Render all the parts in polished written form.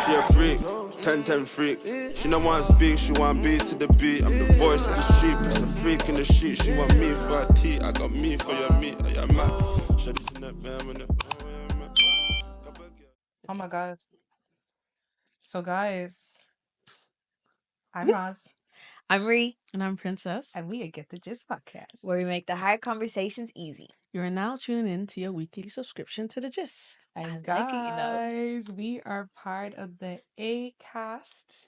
she a freak, 10-10 freak. She don't want to speak, she want beat to the beat. I'm the voice of the street, plus a freak in the sheet. She want me for her tea, I got me for your meat. Oh, yeah, man. Oh my god. So guys, I'm Roz. I'm Ree, And I'm Princess. And we Get the Gist podcast. where we make the hard conversations easy. You are now tuning in to your weekly subscription to The Gist. And I like it, you know. guys, we are part of the ACAST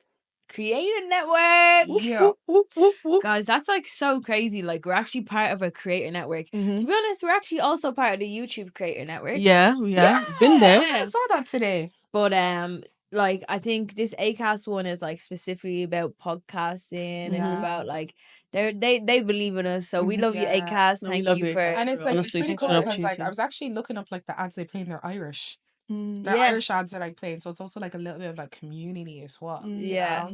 Creator Network. Yeah. Guys, that's like so crazy. Like, we're actually part of a creator network. To be honest, we're actually also part of the YouTube creator network. Yeah. Been there. I saw that today. But like, I think this ACAST one is like specifically about podcasting. Yeah. It's about like they believe in us. So we love you, Yeah. ACAST. No, we Thank love you you, for ACAST. And it's like Honestly, it's really thanks for cool the because like opportunity. I was actually looking up like the ads they play in their Irish. They're Yeah. Irish ads that I playing, so it's also like a little bit of like community as well. Yeah.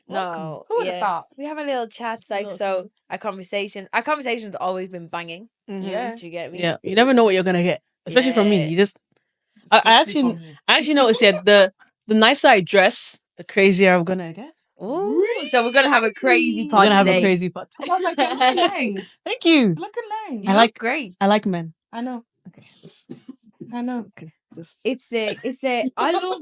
No, Who would have thought? We have a little chats, like, so our conversation's always been banging. Yeah. Do you get me? Yeah. You never know what you're gonna get. Especially from me. Yeah. You just I actually noticed that the nicer I dress, the crazier I'm gonna get. Ooh, so we're gonna have a crazy We're pod gonna have today. a crazy pod. I was like, look at Lang. Thank you. Look at Lang. You I look like- great. I like men. I know. Okay. I know. Okay. Just It's the I love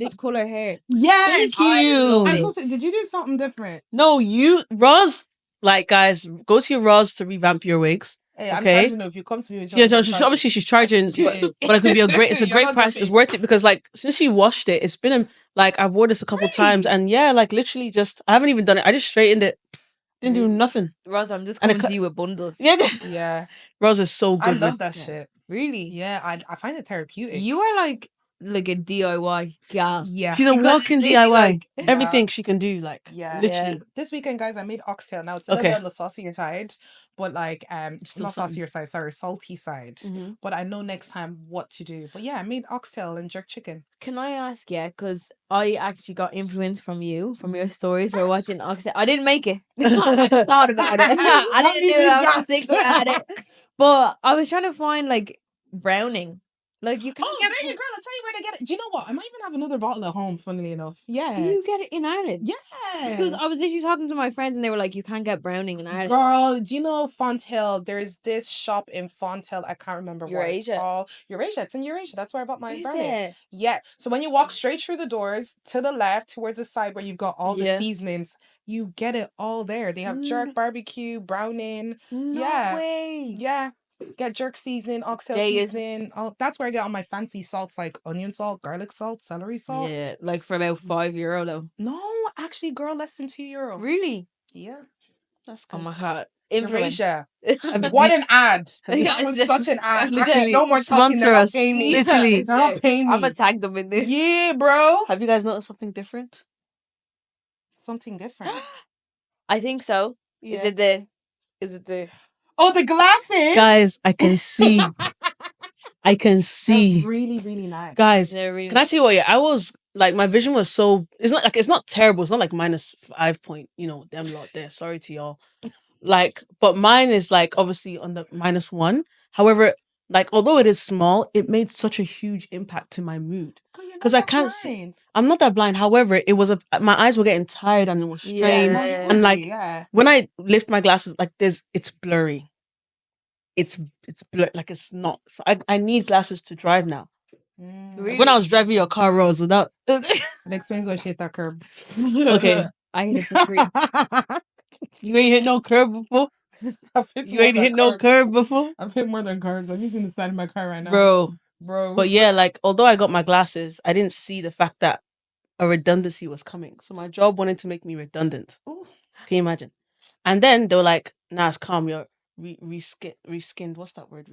this color hair. Yes. Thank you. I was I supposed to, did you do something different? No, you Roz. Like, guys, go to your Roz to revamp your wigs. Hey, I'm Okay. charging her if you come to me with Yeah, no, something. obviously she's charging, but it could be a great. It's a You're great not price. joking. It's worth it because, like, since she washed it, it's been like I've worn this a couple times, and yeah, like literally just I haven't even done it. I just straightened it, didn't do nothing. Roz, I'm just And it coming to you with bundles. Yeah, Yeah. Roz is so I good. love with- that yeah. shit. Really? Yeah, I find it therapeutic. You are like a DIY gal. Yeah. She's a Because walking it's DIY. like- Everything she can do, like Yeah. literally. This weekend, guys, I made oxtail. Now it's a little Okay. bit on the saucier side, but like Still not something. saucier side, sorry, salty side. Mhm. But I know next time what to do. But yeah, I made oxtail and jerk chicken. Can I ask you? Because I actually got influence from you, from your stories. We're watching Oxford. I didn't make it. I just thought about it. I didn't do it. I was just thinking about it. But I was trying to find like browning. Like you can't Oh, get. baby girl, I'll tell you where to get it. Do you know what? I might even have another bottle at home, funnily enough. Yeah. Do you get it in Ireland? Because Yeah. I was literally talking to my friends and they were like, "You can't get browning in Ireland." Girl, do you know Fonthill? There's this shop in Fonthill. I can't remember what it's Eurasia. called. Eurasia. It's in Eurasia. That's where I bought my Is brownie. it? Yeah. So when you walk straight through the doors to the left towards the side where you've got all the Yeah. seasonings, you get it all there. They have jerk, barbecue, browning. No Yeah. way. Yeah. Get jerk seasoning, oxtail Jay is- seasoning. Oh, that's where I get all my fancy salts like onion salt, garlic salt, celery salt. Yeah, like for about €5 though. No, actually, girl, less than €2. Really? Yeah. That's Oh good. my god. Influence. Eurasia. What an ad. Yeah, That was it's such an ad. Literally, Actually, no more talking. sponsor They're not us. paying me. Literally. They're not paying me. I'm gonna tag them in this. Yeah, bro. Have you guys noticed something different? Something different. I think so. Is it the Oh, the glasses. Guys, I can see. I can see. That's really, really nice. Guys, they're really can I tell you what? Yeah, I was like, my vision was so. It's not terrible. It's not like -5 point. Them lot there. Sorry to y'all. Like, but mine is like obviously on the -1. However, like although it is small, it made such a huge impact to my mood. 'Cause I can't see- I'm not that blind. However, it was my eyes were getting tired and it was Yeah, strained. yeah, And like yeah. when I lift my glasses, like it's blurry. It's blurry. Like it's not. So I need glasses to drive now. Really? When I was driving your car, Rose, without. It explains why she hit that curb. Okay, I hit it for free. you ain't hit no curb before. You ain't hit no curb before, I've hit more than curbs. I'm using the side of my car right now. bro. But yeah, like although I got my glasses, I didn't see the fact that a redundancy was coming. So my job wanted to make me redundant. Ooh. Can you imagine? And then they were like, "Nah, it's calm. You're reskinned. What's that word?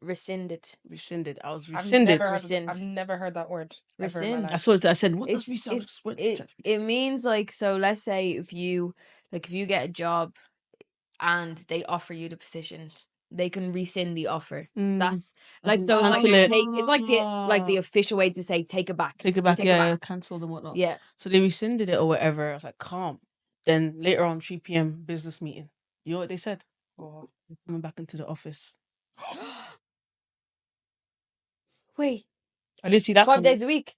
Rescinded. Rescinded. I was I've rescinded. I've never heard that word ever in my Rescind. life. That's what I said. What does It's, rescind? it's, it means like, so let's say if you get a job and they offer you the position, they can rescind the offer. That's like, so it's like, Cancel it. it's like the official way to say take it back. Take it back. Take it Yeah, back. cancelled and whatnot. Yeah. So they rescinded it or whatever. I was like, calm. Then later on, 3 p.m. business meeting. You know what they said? Oh. They're coming back into the office. Wait, I didn't see that. 5 coming. days a week.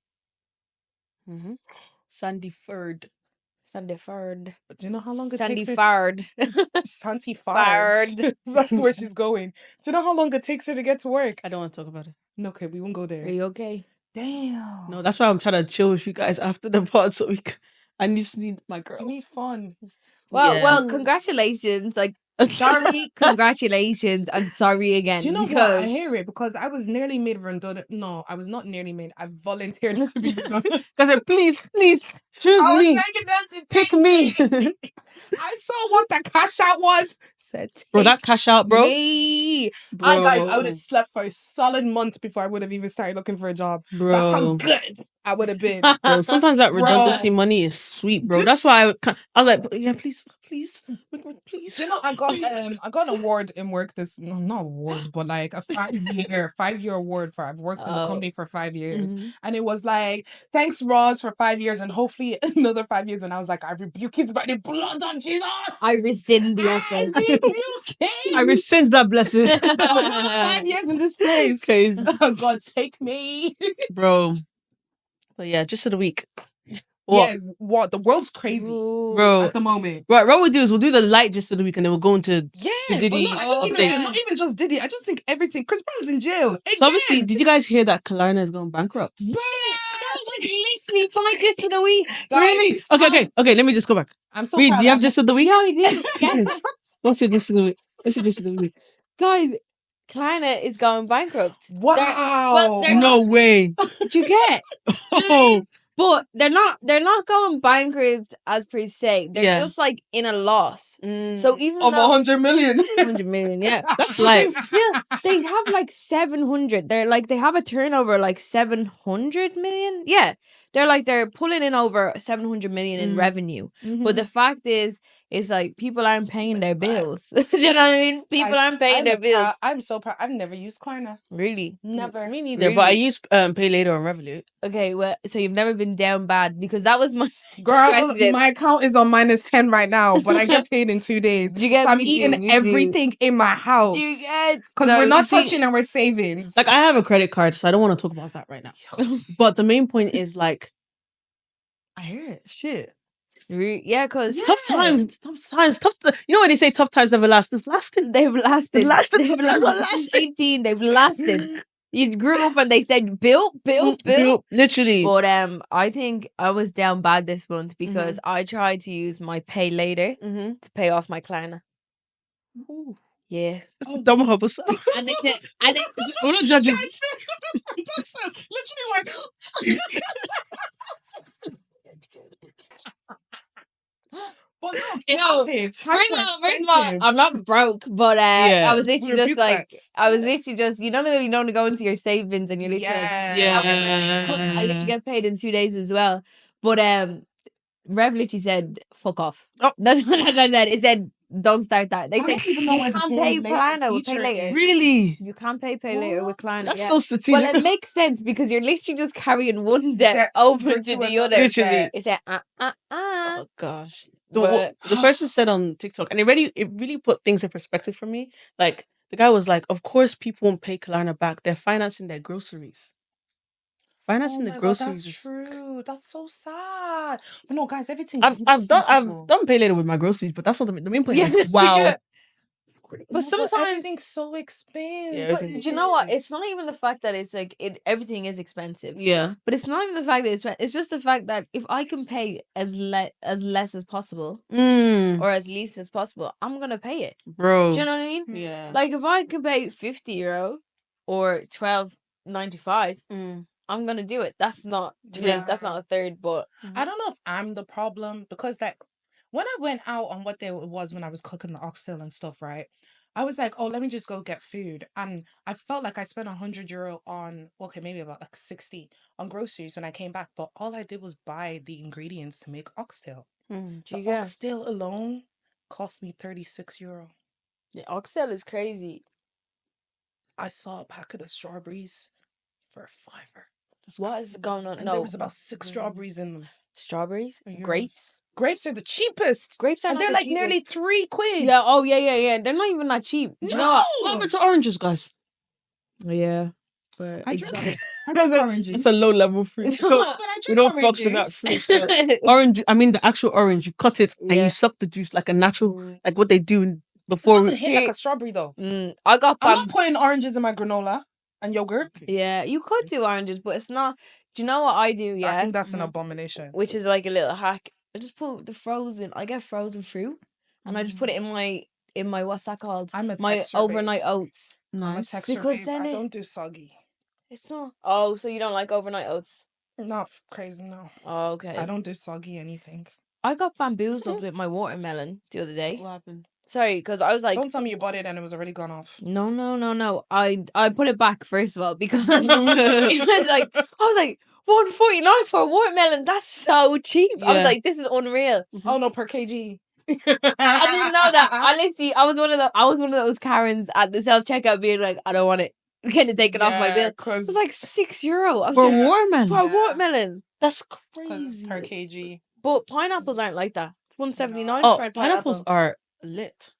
Sandy Ford. Sandy Fard. Do you know how long it Sandy takes her? Fard. Santi Fard. Fard. That's where she's going. Do you know how long it takes her to get to work? I don't want to talk about it. No, okay, we won't go Are there. you okay? Damn. No, that's why I'm trying to chill with you guys after the pod so I just need my girls. You need fun. Well, congratulations. Like, sorry, congratulations, and sorry again. Do you know what? because I hear it because I was nearly made redundant. No, I was not nearly made. I volunteered to be redundant. I said, please, choose me. Pick me. I saw what the cash out was. Said, Bro, that cash out, bro. Me. I would have slept for a solid month before I would have even started looking for a job. Bro. That's how good I would have been. Bro, sometimes that redundancy money is sweet, bro. That's why I was like, yeah, please. Do you know, I got an award in work. Not award, but like a 5-year award for I've worked in the company for 5 years, and it was like, thanks Roz for 5 years and hopefully another 5 years. And I was like, I rebuke his by the blood of Jesus. I rescind the office. I rescind that blessing. 5 years in this place. Cause God take me, bro. But yeah, just of the week. What? Yeah, what? The world's crazy, bro. At the moment. Right, what we'll do is we'll do the light just of the week, and then we'll go into the Diddy. Not even just Diddy. I just think everything. Chris Brown's in jail. Again. So obviously, did you guys hear that Klarna is going bankrupt? Yeah, that was literally my gist of the week. Really? Okay. Let me just go back. I'm so. Reed, do you have gist of the week? Yeah, I did. Yes. What's your gist of the week? Guys, Klarna is going bankrupt. Wow. No way. Do you get? But they're not going bankrupt as per se. They're just like in a loss. So even of 100 million. 100 million, yeah. That's like they have like 700. They have a turnover like 700 million. Yeah. They're pulling in over 700 million in revenue. But the fact is like people aren't paying their bills. Do you know what I mean? People aren't paying their bills. I'm so proud. I've never used Klarna. Really? Never. Me neither. Really? But I use Pay Later on Revolut. Okay, well, so you've never been down bad because that was my question. My account is on -10 right now, but I get paid in 2 days. Do you get? So I'm eating everything in my house. Do you get? Because we're not touching our savings. Like I have a credit card, so I don't want to talk about that right now. But the main point is like, I hear it. Shit. Yeah, because tough times. You know when they say tough times never last? It's lasted. They've lasted. They've lasted. 18. They've lasted. You grew up and they said built. Literally. But I think I was down bad this month because I tried to use my Pay Later to pay off my Klarna. Yeah. Dumb hubble. And they said, we're not judging. Literally like. But no, first of all, I'm not broke, but I was literally just like, you know, you don't go into your savings and you're literally I literally get paid in 2 days as well. But Rev literally said, "Fuck off." Oh. That's what I said. It said, "Don't start that." They said you can't pay Klarna with Pay Later. Really? You can't pay Later with Klarna. That's so strategic. Well, it makes sense because you're literally just carrying one debt over to the other. Literally. It said, Oh gosh. The person said on TikTok, and it really put things in perspective for me. Like the guy was like, "Of course, people won't pay Klarna back. They're financing their groceries." Financing the groceries. That's true. That's so sad. But no, guys, everything. I've done Pay Later with my groceries, but that's not the main point. Yeah, like, wow. But sometimes everything's so expensive. But do you know what? It's not even the fact that it's like everything is expensive. Yeah. But it's not even the fact that it's just the fact that if I can pay as less as possible or as least as possible, I'm gonna pay it. Bro. Do you know what I mean? Yeah. Like if I can pay €50 or $12.95, I'm gonna do it. That's not that's not a third, but I don't know if I'm the problem because like when I went out on what day it was when I was cooking the oxtail and stuff, right? I was like, oh, let me just go get food. And I felt like I spent €100 on, okay, maybe about like 60 on groceries when I came back. But all I did was buy the ingredients to make oxtail. The oxtail alone cost me €36. The oxtail is crazy. I saw a packet of strawberries for £5. What is going on? And there was about 6 strawberries in them. Strawberries? Grapes? Grapes are the cheapest. Grapes are and they're like nearly £3. Yeah, yeah. They're not even that cheap. Do you know what? What happened to oranges, guys? Yeah. for I drink, exotic. I drink That's oranges. a low level fruit. But I We drink don't fucks with that oranges. fruit stuff. Orange, I mean the actual orange. You cut it and Yeah. you suck the juice like a natural, Mm. like what they do It before. doesn't hit like a strawberry though. I got I'm not putting oranges in my granola and yogurt. Yeah, you could do oranges, but it's not. Do you know what I do? Yeah, I think that's an abomination. which is like a little hack. I just put the frozen. I get frozen fruit, and I just put it in my what's that called? I'm a My texture overnight babe. oats. I'm a Nice. texture Because babe. then I it- don't do soggy. It's not. Oh, so you don't like overnight oats? Not crazy, no. Oh, okay. I don't do soggy anything. I got bamboozled with my watermelon the other day. What happened? Sorry, because I was like, Don't tell me you bought it and it was already gone off. no. I put it back first of all because it was like I was like $1.49 for a watermelon. That's so cheap. I was Yeah. like, this is unreal. Oh no, per kg. I didn't know that. I was one of those Karens at the self checkout being like, I don't want it. Can you take it off my bill? It Because was like €6. I was For like, watermelon. for a watermelon. That's it's crazy. per kg. But pineapples aren't like that. It's $1.79 Oh, for a pineapples pineapple. are lit.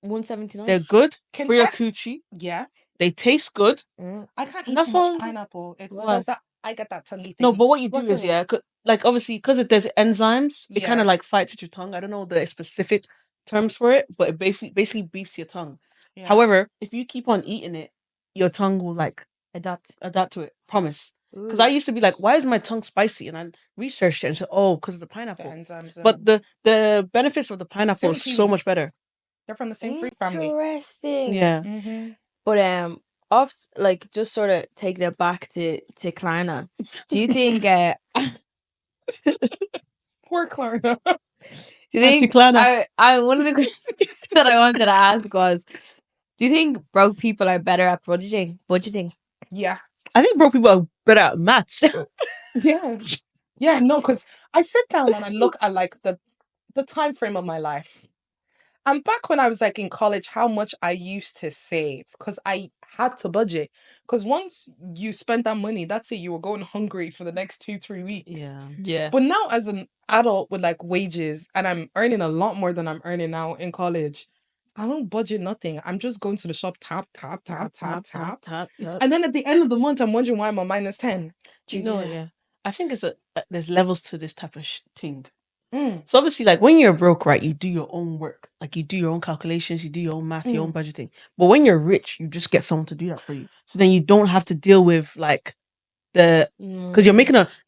$1.79. They're good for your Contest- coochie. Yeah. They taste good. I can't And eat that's too much all- pineapple. It Why? does that. I get that tonguey thing. No, but what you do What's is, your name? like obviously, because there's enzymes, it kind Yeah. of like fights at your tongue. I don't know the specific terms for it, but it basically beefs your tongue. Yeah. However, if you keep on eating it, your tongue will like Adapt. adapt to it. Promise. Because I used to be like, why is my tongue spicy? And I researched it and said, oh, because of the the pineapple. enzymes. But the benefits of the pineapple is so kiwis. much better. they're from the same fruit family. Interesting. Yeah. Mm-hmm. But oft like just sort of taking it back to Klarna. Do you think Poor Klarna. do you think Anti-Klarna. I one of the questions that I wanted to ask was, do you think broke people are better at budgeting? Yeah. I think broke people are better at maths. Yeah. Yeah, no, because I sit down and I look at like the time frame of my life. And back when I was like in college, how much I used to save because I had to budget. Because once you spent that money, that's it. You were going hungry for the next 2-3 weeks. Yeah. But now as an adult with like wages and I'm earning a lot more than I'm earning now in college, I don't budget nothing. I'm just going to the shop, tap. And then at the end of the month, I'm wondering why I'm on -10. Do you know what? Yeah. I think there's levels to this type of thing. Mm. So obviously, like when you're broke, right, you do your own work. Like you do your own calculations, you do your own maths, your own budgeting. But when you're rich, you just get someone to do that for you. So then you don't have to deal with like because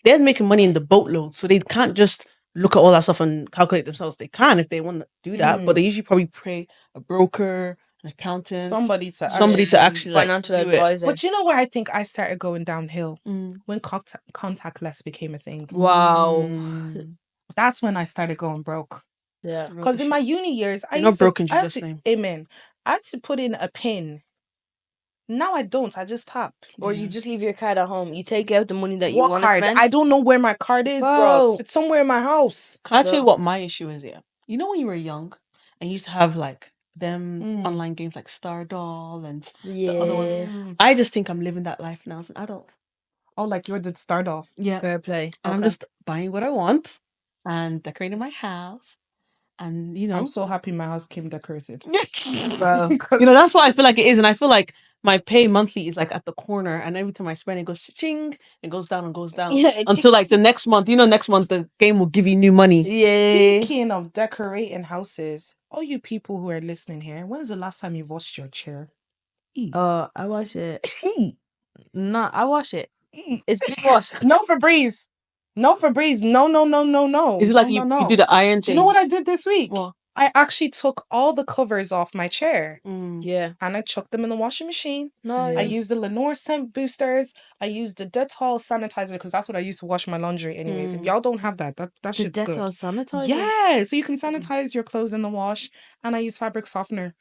they're making money in the boatload. So they can't just look at all that stuff and calculate themselves. They can if they want to do that, but they usually probably pay a broker, an accountant, Somebody to actually like financial do it. advisor. But you know where I think I started going downhill? Mm. When contactless became a thing. Wow. Mm. That's when I started going broke. Yeah. Because in my uni years, I You're not used to, broke in I had Jesus' to- name. Amen. I had to put in a pin. Now I don't. I just tap. Or you just leave your card at home. You take out the money that you What want to card? spend. I don't know where my card is, bro. Bro. It's somewhere in my house. Can I tell you what my issue is? Yeah, you know when you were young and you used to have like them online games like Stardoll and the other ones. I just think I'm living that life now as an adult. Oh, like you're the star doll. Yeah, Fair play. and I'm just buying what I want and decorating my house, and you know, I'm so happy my house came decorated. Bro. you know that's what I feel like it is, and I feel like my pay monthly is like at the corner, and every time I spend it goes ching, it goes down and goes down until like the next month. You know, next month the game will give you new money. Yeah. Speaking of decorating houses, all you people who are listening here, when's the last time you washed your chair? I wash it. No, I wash it. It's been washed. No Febreze. No Febreze. No. Is it like no, you no. do the iron Do thing? you know what I did this week? What? I actually took all the covers off my chair Yeah. and I chucked them in the washing machine. No. I used the Lenore scent boosters. I used the Dettol sanitizer because that's what I use to wash my laundry anyways. If y'all don't have that the shit's good. Dettol sanitizer. Yeah, so you can sanitize your clothes in the wash. And I use fabric softener.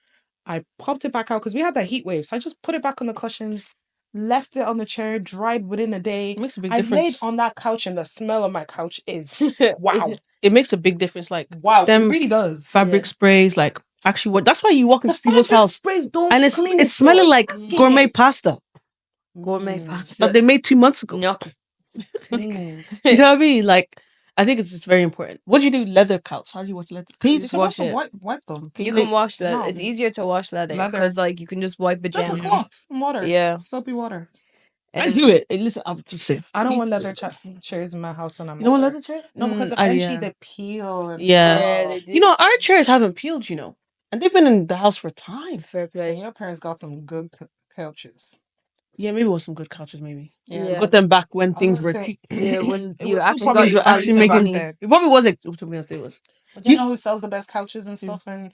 I popped it back out because we had that heat wave. So I just put it back on the cushions, left it on the chair, dried within a day. It makes a big I laid difference. on that couch and the smell of my couch is wow. It makes a big difference. Like Wow, them it really does. fabric sprays, like actually, what? That's why you walk into people's house Sprays don't and it's clean smelling your like skin. gourmet pasta Gourmet pasta. that they made 2 months ago. Gnocchi. Mm. You know what I mean? Like, I think it's just very important. What do you do? Leather couch? How do you wash leather? Can you Just You wash can it. also wipe them. You can wash leather. No. It's easier to wash leather Leather. because like you can just wipe it Just a down. cloth and water. Yeah. Soapy water. I do it. Hey, listen, I'm just saying. I don't want leather chairs in my house when I'm You don't want older. leather chair? No, because I eventually yeah. they peel and Yeah. stuff. Yeah, they do. You know, our chairs haven't peeled, you know. And they've been in the house for time. Fair And play. your parents got some good couches. Yeah, maybe it was some good couches, maybe. Yeah. Yeah. Got them back when I was things gonna were say, cheap. Yeah, when it you was still actually probably got your actually expensive making back making then. it probably was what I'm gonna say was. But you You- know who sells the best couches and Yeah. stuff? And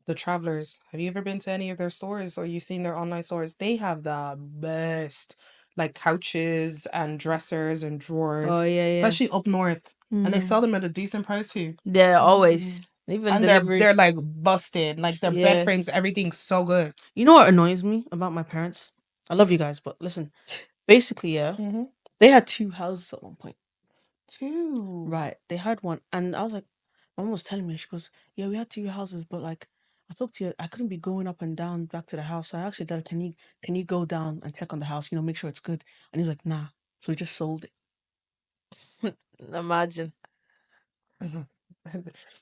the Travelers. Have you ever been to any of their stores or you seen their online stores? They have the best like couches and dressers and drawers, Oh yeah, yeah. especially up north. And they Mhm. sell them at a decent price too. They're always even And delivery. they're like busted. Like their Yeah. bed frames, everything's so good. You know what annoys me about my parents? I love you guys, but listen. Basically, yeah, Mm-hmm. they had 2 houses at one point. 2. Right. They had one. And I was like, my mom was telling me, she goes, yeah, we had 2 houses, but like I talked to you, I couldn't be going up and down back to the house. So I actually said, can you go down and check on the house, make sure it's good? And he was like, nah. So we just sold it. Imagine.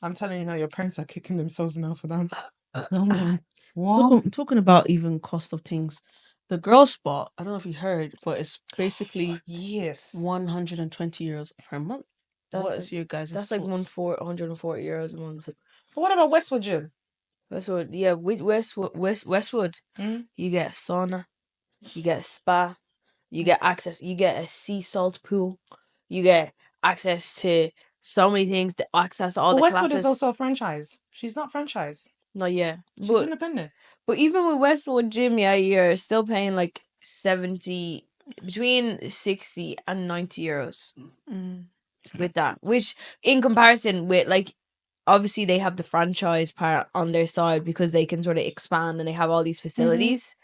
I'm telling you now, your parents are kicking themselves now for them. Talking about even cost of things. The girl spot, I don't know if you heard, but it's basically Yes. €120 per month. What is your guys' That's like thoughts? €140 a month. But what about Westwood Gym? Westwood, yeah, with Westwood, you get a sauna, you get a spa, you get access, you get a sea salt pool, you get access to so many things, to access all But the Westwood classes. is also a franchise. She's not franchise. Not yet, She's but independent. even with Westwood Gym, yeah, you're still paying like 70, between 60 and €90 with that, which in comparison with like, obviously they have the franchise part on their side because they can sort of expand and they have all these facilities.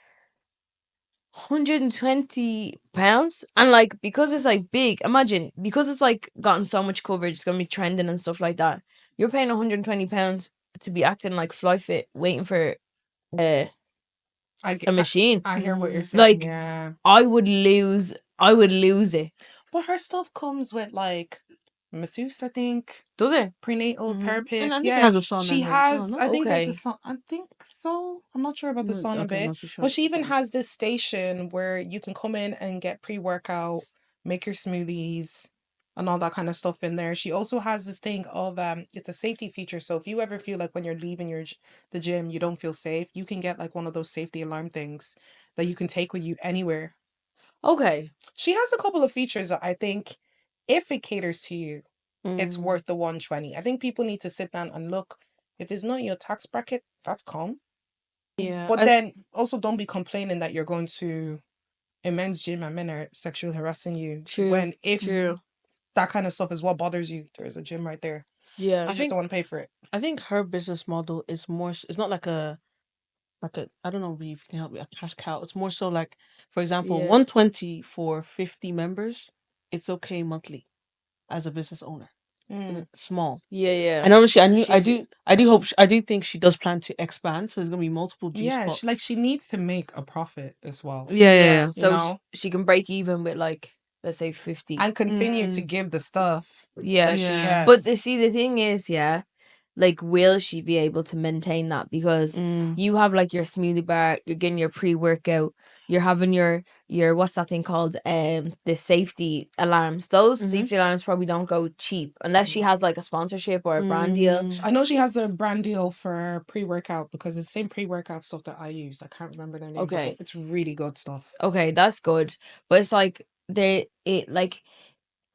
£120, and like because it's like big, imagine, because it's like gotten so much coverage, it's gonna be trending and stuff like that. You're paying £120 to be acting like fly fit, waiting for a machine. I hear what you're saying. Like, yeah. I would lose it. But her stuff comes with like masseuse, I think. Does it? Prenatal therapist. And I think yeah. it has a sauna She in there as well, has, no? I think there's a Okay. sauna. I think so. I'm not sure about the sauna Okay, bit. not too sure. But she even has this station where you can come in and get pre-workout, make your smoothies and all that kind of stuff in there. She also has this thing of it's a safety feature. So if you ever feel like when you're leaving the gym you don't feel safe, you can get like one of those safety alarm things that you can take with you anywhere. Okay. She has a couple of features that I think if it caters to you, it's worth the 120. I think people need to sit down and look. If it's not your tax bracket, that's calm. Yeah. But then also don't be complaining that you're going to a men's gym and men are sexually harassing you. True. When if True. that kind of stuff is what bothers you, there's a gym right there. Yeah. You just don't want to pay for it. I think her business model is more. It's not like a I don't know if you can help me, a cash cow. It's more so like, for example, Yeah. 120 for 50 members. It's okay monthly, as a business owner. Small. Yeah. And obviously, I do think she does plan to expand. So there's gonna be multiple G spots. She needs to make a profit as well. Yeah. So You know? she can break even with like, let's say 50. And continue to give the stuff Yeah. that she has. But the thing is, like, will she be able to maintain that? Because you have like your smoothie bar, you're getting your pre-workout, you're having your what's that thing called? The safety alarms. Those safety alarms probably don't go cheap unless she has like a sponsorship or a brand deal. I know she has a brand deal for pre-workout because it's the same pre-workout stuff that I use. I can't remember their name. Okay. But it's really good stuff. Okay, that's good. But it's like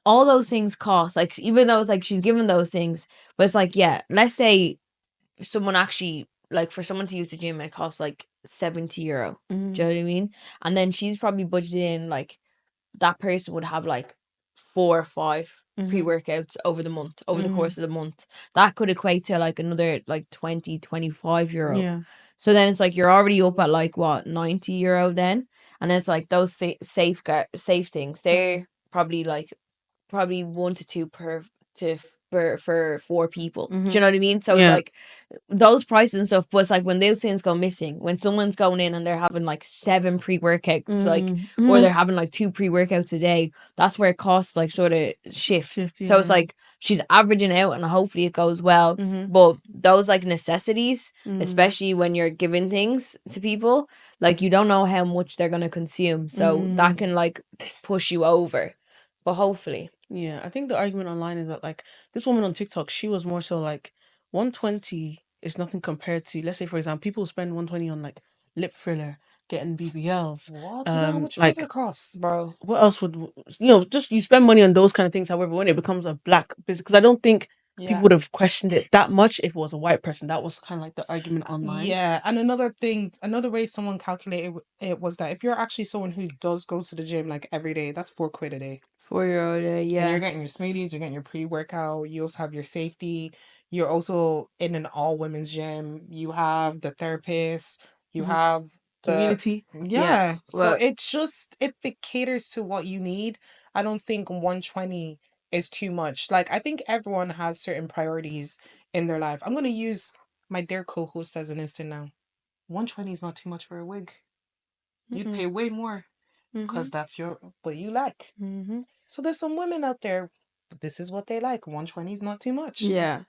all those things cost, like, even though it's like she's given those things, but it's like, yeah, let's say someone actually, like, for someone to use the gym, it costs like €70. Do you know what I mean? And then she's probably budgeted in, like, that person would have like 4 or 5 pre-workouts over the month, over the course of the month. That could equate to like another like €20-25. Yeah. So then it's like you're already up at like what, €90 then, and it's like those safe things. They're probably 1 to 2 for 4 people. Do you know what I mean? So it's like those prices and stuff. But it's like when those things go missing, when someone's going in and they're having like 7 pre-workouts, like, or they're having like 2 pre-workouts a day, that's where it costs like sort of shift. So it's like she's averaging out, and hopefully it goes well. But those like necessities, especially when you're giving things to people, like you don't know how much they're gonna consume, so that can like push you over. But hopefully, Yeah, I think the argument online is that like this woman on TikTok, she was more so like 120 is nothing compared to, let's say for example, people spend 120 on like lip filler, getting BBLs. What? You know how much Like filler costs? bro. what else would just you spend money on those kind of things. However, when it becomes a black business, because I don't think people would have questioned it that much if it was a white person. That was kind of like the argument online. Yeah, and another thing, another way someone calculated it was that if you're actually someone who does go to the gym like every day, that's £4 a day. 4-year-old, And yeah. you're getting your smoothies, you're getting your pre-workout, you also have your safety, you're also in an all-women's gym, you have the therapist, you have the Community. yeah. So Well- it's just, if it caters to what you need, I don't think 120 is too much. Like, I think everyone has certain priorities in their life. I'm gonna use my dear co-host as an instant now. 120 is not too much for a wig. You'd pay way more because that's what you like. So there's some women out there, this is what they like. 120 is not too much. Yeah.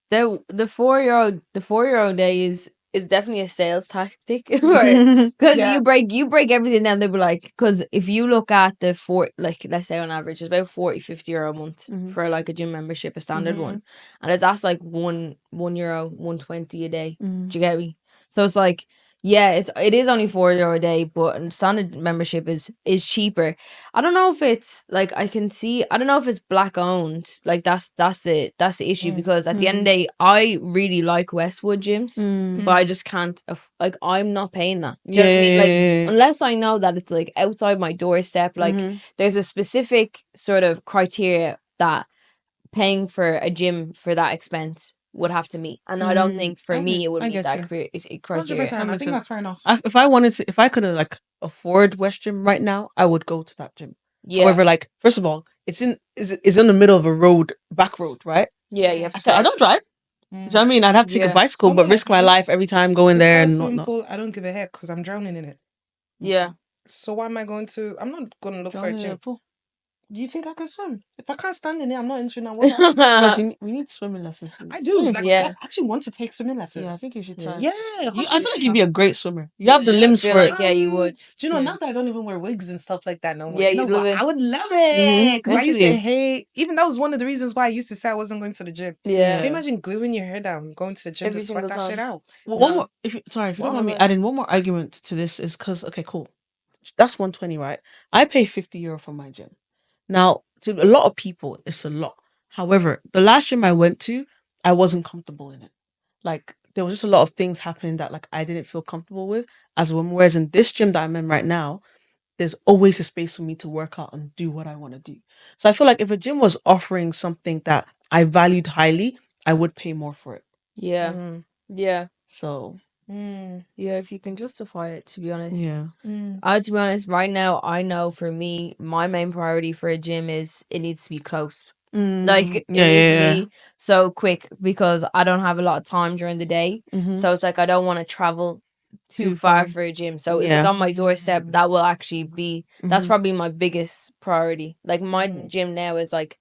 The 4-year-old day is definitely a sales tactic, right? Because Yeah. you break everything down. They'll be like, because if you look at the like let's say on average it's about 40-50 euro a month for like a gym membership, a standard one, and that's like €1, 120 a day. Do you get me? So it's like, yeah, it is only €4 a day, but a standard membership is cheaper. I don't know if it's like, I don't know if it's black owned. Like that's the issue, because at the end of the day, I really like Westwood gyms, but I just can't like, I'm not paying that. Do you know what I mean? Like, unless I know that it's like outside my doorstep, like there's a specific sort of criteria that paying for a gym for that expense would have to meet, and I don't think for me it would meet that criteria. 100%. I think that's fair enough. If I could like afford West Gym right now, I would go to that gym. Yeah. However, like, first of all, it's in the middle of a road, back road, right? Yeah, you have to I don't drive. Do you know what I mean? I'd have to take a bicycle, Someone but risk like my me, life every time going there and swimming whatnot. pool, I don't give a heck because I'm drowning in it. Yeah. So why am I going to? I'm not going to look for a gym. Do you think I can swim? If I can't stand in it, I'm not entering that water. Because we need swimming lessons. I do. Like, Yeah. I actually want to take swimming lessons. Yeah, I think you should try. Yeah, I feel like you'd be a great swimmer. You have the I limbs feel for like, it. yeah, you would. Do you know, now that I don't even wear wigs and stuff like that no more, Yeah, you know you'd love what? it. I would love it. Because I used to Actually. hate, even that was one of the reasons why I used to say I wasn't going to the gym. Yeah. Can you imagine gluing your hair down, going to the gym Every to sweat single that shit time. out? Well, No. one more, if you don't mind me Wow. adding one more argument to this, is because, okay, cool, that's 120, right? I pay €50 for my gym. Now, to a lot of people, it's a lot. However, the last gym I went to, I wasn't comfortable in it. Like, there was just a lot of things happening that like I didn't feel comfortable with as a woman. Whereas in this gym that I'm in right now, there's always a space for me to work out and do what I want to do. So I feel like if a gym was offering something that I valued highly, I would pay more for it. Yeah. Mm. Yeah. So Yeah, if you can justify it, to be honest. yeah. To be honest, right now, I know for me, my main priority for a gym is it needs to be close. Like, it needs to be so quick, because I don't have a lot of time during the day. So it's like, I don't want to travel too far for a gym. So if it's on my doorstep, that will actually be, that's probably my biggest priority. Like, my gym now is like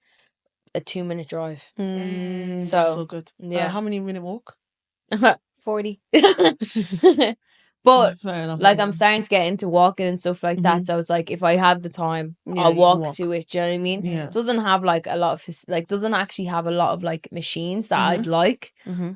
a 2-minute drive. That's So, so good. yeah. How many minute walk? 40. But Fair enough. like, I'm starting to get into walking and stuff like that. So it's like, if I have the time, I'll walk to it. Do you know what I mean? Yeah. It doesn't have like a lot of doesn't actually have a lot of like machines that I'd like,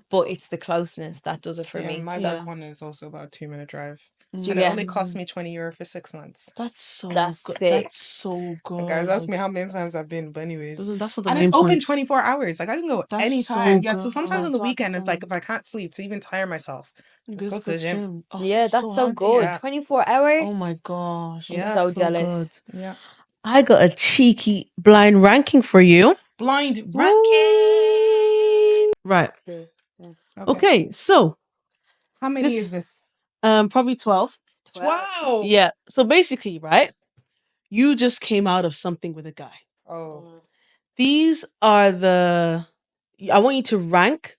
but it's the closeness that does it for me. My So work one is also about a 2-minute drive. you And it get- only cost me €20 for 6 months. That's so That's good. sick. That's so good. Guys, ask me how many times I've been, but anyways. That's not the And main it's open point. 24 hours. Like, I can go That's anytime. so Yeah, so good. sometimes on That's the what I'm weekend, if saying. I can't sleep to even tire myself, just go to the gym. Oh, yeah, that's so handy. good. Yeah. 24 hours. Oh my gosh. I'm Yeah. so jealous. Good. Yeah. I got a cheeky blind ranking for you. Blind ranking. Right. Okay, so How many this- is this? probably 12. 12. Yeah. So basically, right? You just came out of something with a guy. Oh. These are I want you to rank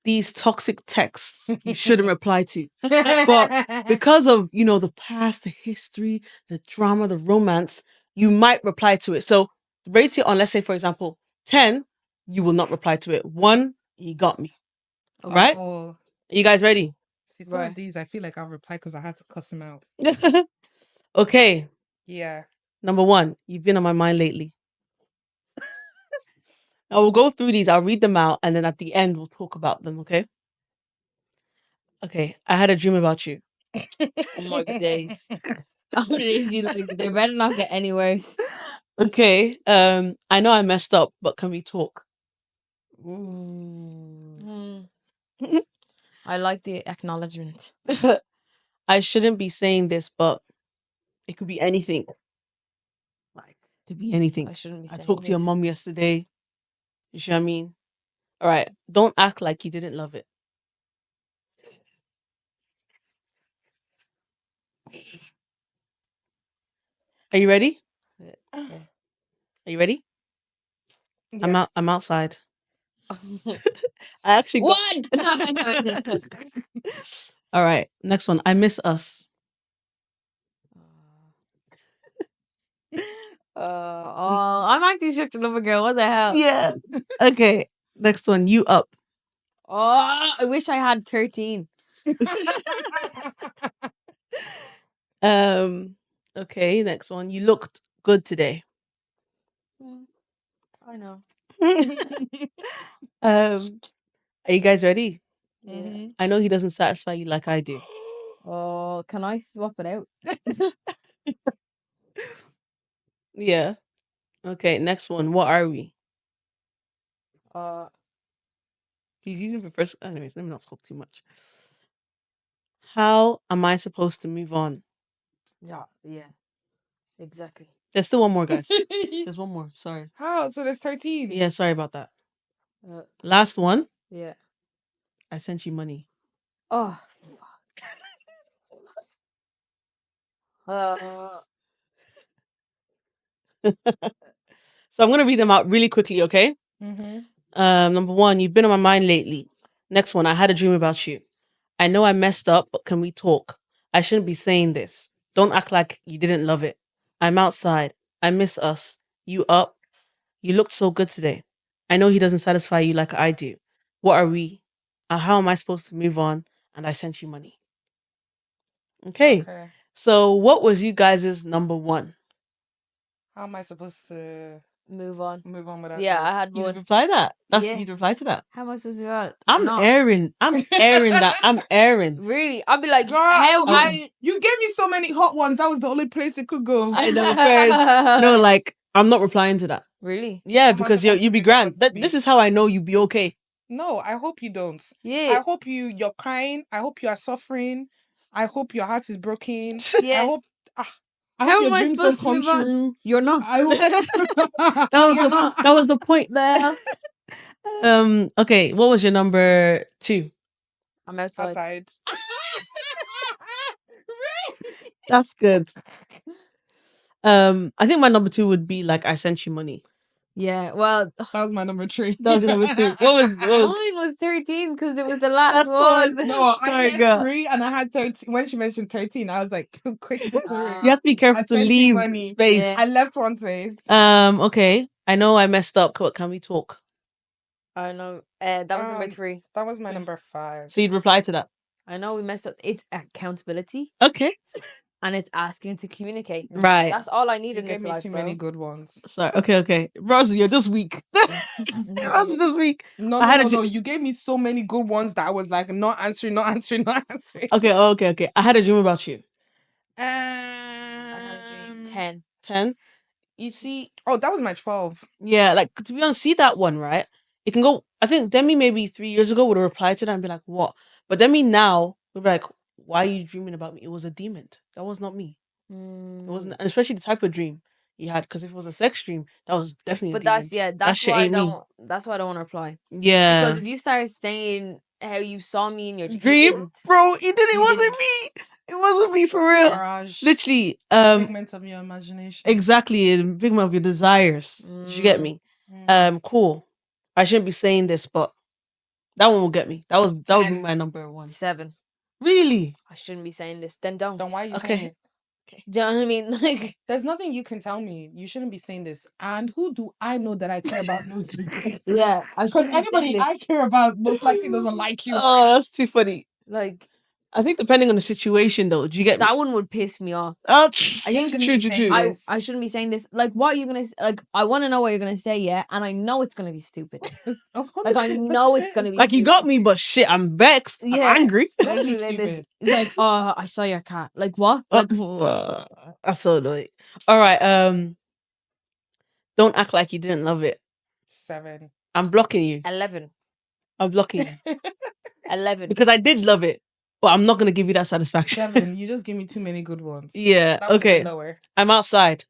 these toxic texts you shouldn't reply to. But because of, the past, the history, the drama, the romance, you might reply to it. So rate it on, let's say, for example, 10, you will not reply to it. 1, he got me. Okay. Right? Oh, Are you guys ready? see, some Right. of these I feel like I'll reply because I had to cuss him out. Okay. Yeah. Number 1, you've been on my mind lately. I will go through these. I'll read them out, and then at the end we'll talk about them. Okay. Okay. I had a dream about you. Oh my days. I'm lazy, like they better not get any worse. Okay. I know I messed up, but can we talk? Ooh. I like the acknowledgement. I shouldn't be saying this, but it could be anything. Like, it could be anything. I shouldn't be I saying talked to your this. mum yesterday. You see what I mean? All right. Don't act like you didn't love it. Are you ready? Yeah. Are you ready? Yeah. I'm outside. I actually got... One. All right. Next one. I miss us. I'm actually shook to love a girl. What the hell? Yeah. Okay. Next one. You up. Oh, I wish I had 13. Okay. Next one. You looked good today. I know. Are you guys ready? Mhm. I know he doesn't satisfy you like I do. Oh, can I swap it out? Yeah. Okay. Next one. What are we? He's using the first. Anyways, let me not talk too much. How am I supposed to move on? Yeah, exactly. There's still one more, guys. There's one more. Sorry. How? So there's 13. Yeah, sorry about that. Uh, Last one. yeah. I sent you money. Oh, fuck. So I'm gonna read them out really quickly, okay? Mm-hmm. Number 1, you've been on my mind lately. Next one, I had a dream about you. I know I messed up, but can we talk? I shouldn't be saying this. Don't act like you didn't love it. I'm outside. I miss us. You up? You looked so good today. I know he doesn't satisfy you like I do. What are we? How am I supposed to move on? And I sent you money. Okay. Okay. So what was you guys' number 1? How am I supposed to Move on. move on without Yeah, you? I had You one. reply that. That's Yeah. you'd reply to that. How am I supposed to do that? I'm airing that. I'm airing. Really? I'd be like, Girl, how? you gave me so many hot ones. That was the only place it could go. I know first. No, like I'm not replying to that. Really? Yeah, How am I because supposed you to be do that grand. with me? This is how I know you be okay. No, I hope you don't. Yeah. I hope you're crying. I hope you are suffering. I hope your heart is broken. Yeah. I hope How your am I dreams don't supposed to come move on? true. You're not. I hope That was the point. The Okay, what was your number 2? I'm outside. outside. That's good. I think my number 2 would be like I sent you money. Yeah. Well, That was my number 3. That was your number 3. What was mine was 13 because it was the last That's one. No, Sorry, I had girl. 3 and I had 13. When she mentioned 13, I was like, quick. You have to be careful I to sent you leave money. space. Yeah. I left one place. Okay. I know I messed up. Can we talk? I know. That was number 3. That was my number 5. So you'd reply to that. I know we messed up. It's accountability Okay. and it's asking to communicate. Right. That's all I need You in gave this me life, too bro. many good ones. Sorry. Okay. Rosie, you're just weak. Rosie, just weak. No, you gave me so many good ones that I was like, not answering. Okay. I had a dream about you. I had a dream. 10. 10. You see, Oh, that was my 12. yeah, like to be honest, see that one, right? It can go. I think Demi maybe 3 years ago would have replied to that and be like, "What?" But Demi now would be like, "Why are you dreaming about me? It was a demon. That was not me. It wasn't." And especially the type of dream he had, because if it was a sex dream, that was definitely. But a demon. that's shit why I ain't me. don't. That's why I don't want to reply. Yeah. Because if you start saying how you saw me in your Dream, bro, he did. It You wasn't didn't. me. It wasn't me for real. Mirage. Literally, Figment of your imagination. exactly, a figment of your desires. Did you get me? Cool. I shouldn't be saying this, but that one will get me. That would be 10. my number 1. 7. Really? I shouldn't be saying this. Then don't. Then why are you Okay. saying it? Do you know what I mean? Like, There's nothing you can tell me. You shouldn't be saying this. And who do I know that I care about knows you? yeah, I Because shouldn't be saying anybody this. I care about most likely doesn't like you. Oh, that's too funny. Like, I think depending on the situation, though, do you get me? that one would piss me off. Oh, I think True. I shouldn't be saying this. Like, what are you gonna like? I want to know what you're gonna say, yeah, and I know it's gonna be stupid. Like, I know it's gonna be Like, you got me, but shit, I'm vexed. I'm angry. It's gonna be Literally like this. stupid. It's like, oh, I saw your cat. Like, what? Like, That's so annoying. All right. Don't act like you didn't love it. 7. I'm blocking you. 11. I'm blocking you 11. because I did love it, but I'm not gonna give you that satisfaction. 7. You just give me too many good ones. Yeah. That would be Okay. lower. I'm outside.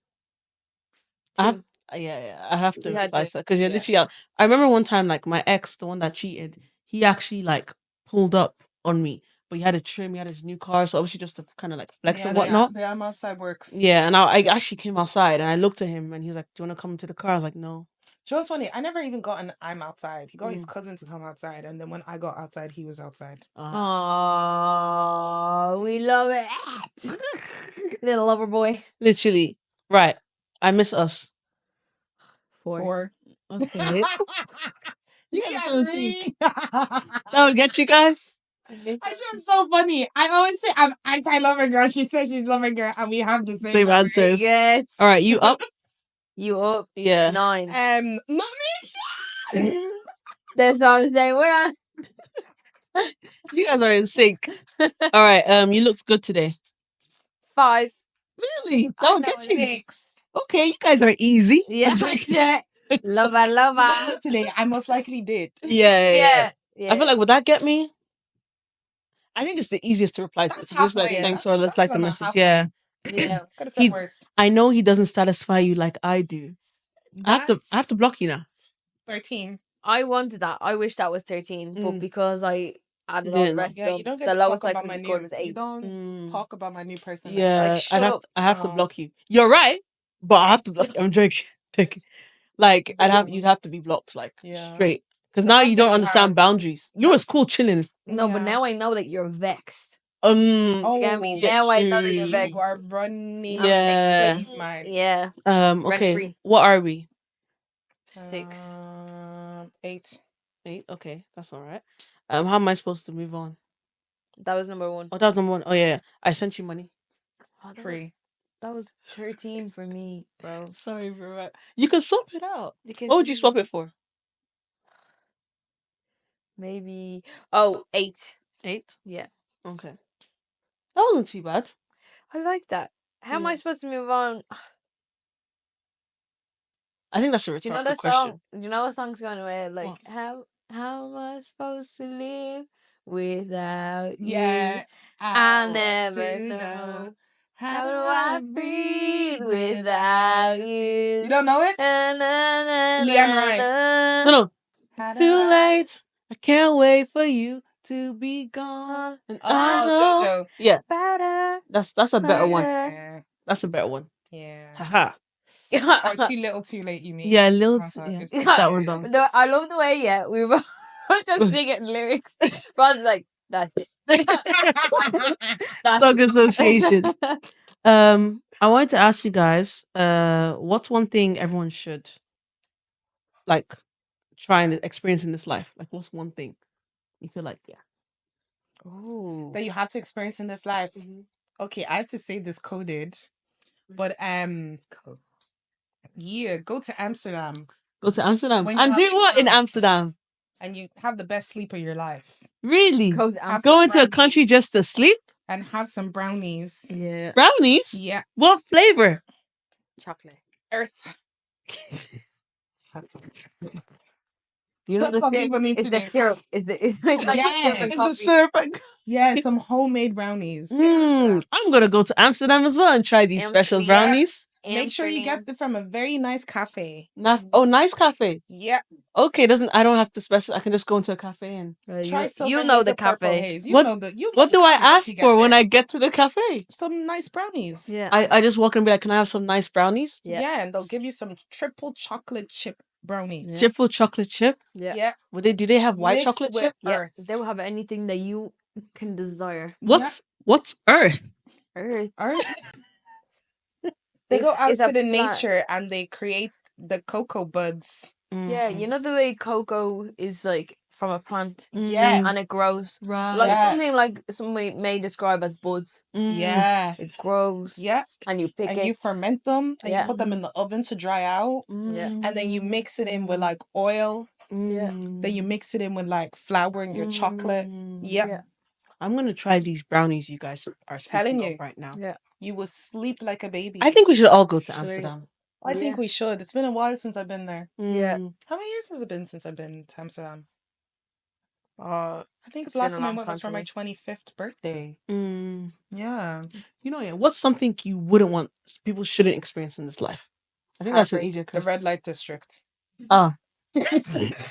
I have. 2. Yeah. I have to You had reply to. because you're Yeah. literally out. I remember one time, like my ex, the one that cheated, he actually like pulled up on me, but he had a trim. He had his new car, so obviously just to kind of like flex and whatnot. The I'm outside works. Yeah, and I actually came outside and I looked at him and he was like, "Do you want to come into the car?" I was like, "No." So it's funny. I never even got an I'm outside. He got his Mm. cousin to come outside, and then when I got outside, he was outside. Oh, we love it. Little lover boy. Literally, right. I miss us. 4. Okay. You guys are so sick. agree. That would get you guys. It's just so funny. I always say I'm anti-loving girl. She says she's loving girl, and we have the same Same number. answers. Yes. All right, you up? You up? Yeah. 9. Mommy. That's what I'm saying. We're on. You guys are in sync. All right. You looked good today. 5. Really? I That would know get you. 6. Okay, you guys are easy. Yeah. Lover. Today, I most likely did. Yeah. Yeah. I feel like would that get me? I think it's the easiest to reply to. That's Just like halfway. thanks That's- or let's like the that's message. about Yeah. Yeah. Could have He- said worse. I know he doesn't satisfy you like I do. I have to block you now. 13. I wanted that. I wish that was 13, but Mm. because I added all the Didn't. rest Yeah, of you don't get the to lowest talk I about could my have scored new. was You 8. don't talk about my new person. Yeah, Like, shut up. I have to No. block you. You're right, but I have to block you. I'm joking. Joking. Like you'd have to be blocked like Yeah. straight. Because The now fact you that don't you understand have- boundaries. You was cool chilling. No, but Yeah. now I know that you're vexed. Oh, you get me? yeah, Now I know that you're true. vexed. You are running. Yeah. Please, mind. Yeah. Okay. Rent-free. What are we? 6. 8. 8. Okay, that's all right. How am I supposed to move on? That was number 1. Oh, that was number 1. Oh yeah, I sent you money. Oh, that was- 3. That was 13 for me, bro. Sorry, bro. You can swap it out. Because What would you swap it for? maybe 8. 8. Yeah. Okay. That wasn't too bad. I like that. How am I Yeah. supposed to move on? I think that's a Do you know rhetorical that question. song? Do you know what song's going away? Like What? how am I supposed to live without Yeah. you? I'll want never to know. How How do do I I breathe breathe without You you? don't know it? Leanne Rimes. No. How It's do too I- late. I can't wait for you to be gone. And I Oh, know. Jojo. Yeah, About her. that's a better one. Yeah. That's a better one. Yeah. Haha. Or too little, too late, you mean? Yeah, little. I thought Yeah, it's- that one down. I love the way, we were just singing lyrics. Rod's like, that's it. That's Song it. association. I wanted to ask you guys, what's one thing everyone should like try and experience in this life? Like, what's one thing you feel like, yeah? Ooh. that you have to experience in this life. Okay, I have to say this coded, but yeah, go to Amsterdam Go to Amsterdam When you and have do what in exams. Amsterdam? and you have the best sleep of your life, Really? Go to Have Go some into a country brownies. just to sleep? and have some brownies. Yeah. Brownies? Yeah, What flavor? Chocolate. Earth. You know That's what the people need it's to the do. syrup. It's like Yeah, syrup and it's It's the coffee. syrup. Yeah, some homemade brownies. I'm gonna go to Amsterdam as well and try these special Amsterdam. brownies. Make sure you get Amsterdam. them from a very nice cafe. Nice cafe. Yeah, Okay, I don't have to specify. I can just go into a cafe and. try You silver know haze the or purple cafe. haze. What- You What know do the I kind of stuff ask you get for when there. I get to the cafe? Some nice brownies. Yeah. I just walk in and be like, "Can I have some nice brownies? Yeah. Yeah, and they'll give you some triple chocolate chip brownies. Yeah. Triple chocolate chip? Yeah. Do they have white Mixed chocolate with chip? Yeah. Earth. They will have anything that you can desire. What's Earth? Earth. Earth. They go out It's a to the plant. nature and they create the cocoa buds. Yeah, you know the way cocoa is like from a plant Yeah. and it grows. Right. Like Yeah. something like somebody may describe as buds. Yeah. It grows. Yeah. And you pick And it. you ferment them and you Yeah. put them in the oven to dry out. Yeah. And then you mix it in with like oil. Yeah. Then you mix it in with like flour and your chocolate. Yep. Yeah. I'm gonna try these brownies you guys are Telling speaking you. of right now. Yeah. You will sleep like a baby. I think we should all go to Sweet. Amsterdam. I think Yeah. we should. It's been a while since I've been there. Yeah. How many years has it been since I've been to Amsterdam? Uh, I think It's the last been a time I long went was time for for my me. 25th birthday. Mm. Yeah. You know, yeah. What's something you wouldn't want people shouldn't experience in this life? I think that's an Heartbreak. easier The question. red light district. Ah,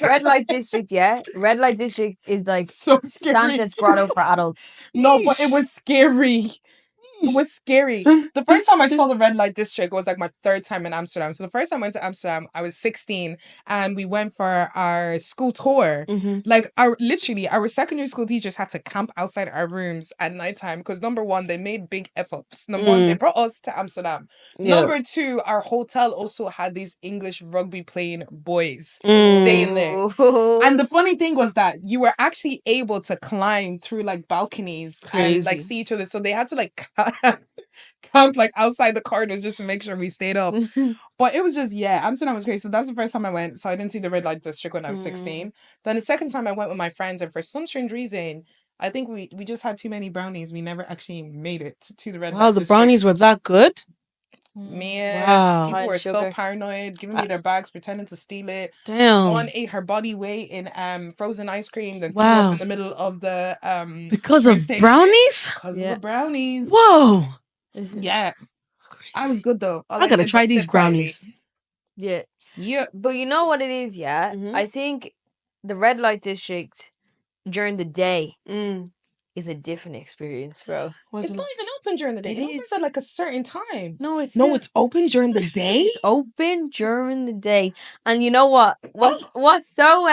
Red light district, yeah. Red light district is like So scary. Santa's grotto for adults. No, but it was scary. It was scary. The first time I saw the red light district was like my third time in Amsterdam. So the first time I went to Amsterdam, I was 16 and we went for our school tour. Like our secondary school teachers had to camp outside our rooms at nighttime because number one, they made big F-ups. Number one, they brought us to Amsterdam. Yeah. Number two, our hotel also had these English rugby playing boys staying there. And the funny thing was that you were actually able to climb through like balconies and like Crazy. see each other. So they had to like camp like outside the corners just to make sure we stayed up. But it was just, Amsterdam was great. So that's the first time I went. So I didn't see the red light district when I was 16. Then the second time I went with my friends, and for some strange reason, I think we just had too many brownies. We never actually made it to the red light wow, the brownies were districts. that good. Man, Wow. people High in were so sugar. paranoid, giving me their bags, pretending to steal it. Damn. One ate her body weight in frozen ice cream, then threw Wow. up in the middle of the Because train of station. brownies? Because of Yeah. the brownies. Whoa. Yeah, I was good though. All I gotta did try was these sit quietly. brownies. Yeah. Yeah. But you know what it is, yeah? I think the red light district during the day Mm. is a different experience, bro. It's not even open during the day. It It opens is. at like a certain time. No, it's No, not. it's open during the day. It's open during the day. And you know what? What's so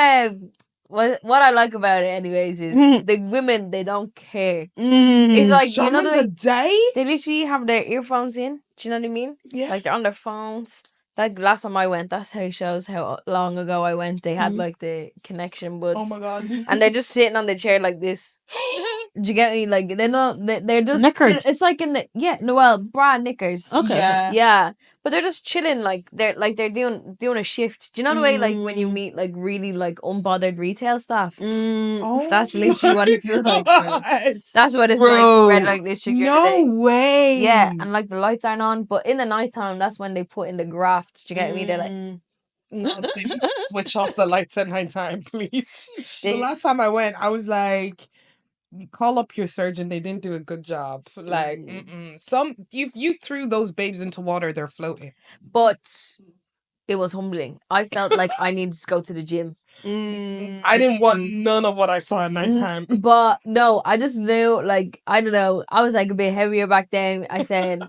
what I like about it anyways is the women, they don't care. It's like, you know, During the day. they literally have their earphones in. Do you know what I mean? Yeah. Like they're on their phones. Like last time I went, that's how it shows how long ago I went. They had like the connection buds. Oh my god. And they're just sitting on the chair like this. Do you get me? Like they're not. They're just. Knickered. It's like in the well, bra knickers. Okay. Yeah, but they're just chilling. Like they're doing a shift. Do you know the way like when you meet like really like unbothered retail staff? Oh, That's literally what it feels like. Bro. That's what it's Bro. like. Red light district. during the day. no way. Yeah, and like the lights aren't on, but in the nighttime, that's when they put in the graft. Do you get me? They're like, No, they need to switch off the lights at nighttime, please. The They- last time I went, I was like, call up your surgeon. They didn't do a good job. Like, you threw those babes into water, they're floating. but it was humbling. I felt like I needed to go to the gym. I didn't want none of what I saw at nighttime. But no, I just knew, like, I don't know. I was like a bit heavier back then. I said,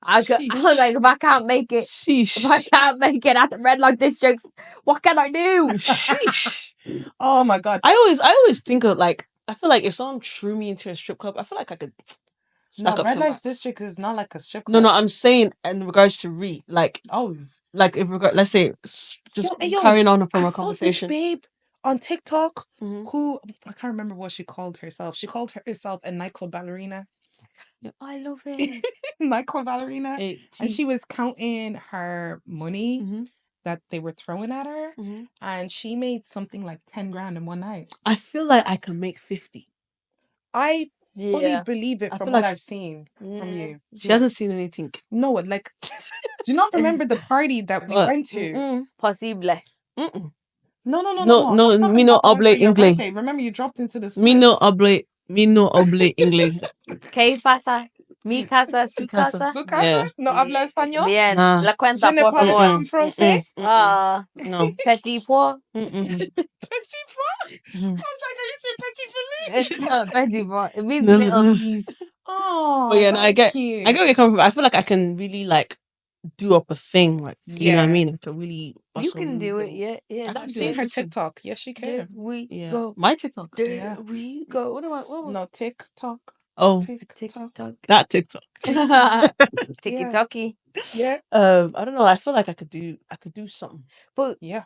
I was like, if I can't make it, if I can't make it at the red light district, what can I do? Sheesh. Oh my god. I always think of like, I feel like if someone threw me into a strip club, I feel like I could stack No, up red some light racks. district is not like a strip No, club. no, I'm saying in regards to like Oh, if let's say just Yo, carrying on from I our saw this conversation. babe on TikTok Mhm. who I can't remember what she called herself. She called herself a nightclub ballerina. I love it. Nightclub ballerina. And she was counting her money Mhm. that they were throwing at her, Mhm. and she made something like 10 grand in one night. I feel like I can make 50. I fully Yeah. believe it I from feel what like- I've seen from you. She hasn't seen anything. No, like, do you not remember the party that we What? went to? Possible. Mm-mm. No. No, I'm talking me no about the one for habla your inglés. birthday. Remember, you dropped into this Me place. no habla inglés. ¿Qué pasa? Mi casa, su casa. ¿Su casa? Yeah. ¿No habla español? Bien. Nah. La Je cuenta, ne por parle favor. pas français. Ah, No. petit pois. Petit pois? I was like, are you saying petit filet? It's not petit pois. It means No, little no. piece. Oh, But yeah, no, I that's get cute. where you're coming from. I feel like I can really like do up a thing, like you know what I Yeah. mean? Like a really You can do it, yeah. I That's I've can do seen it. her Listen, TikTok. Yes, she There can. we Yeah. go. My TikTok. There Yeah. we go. What am I? No, TikTok. Oh, TikTok. that TikTok. Tiki-taki. Yeah. I don't know. I feel like I could do something. But Yeah.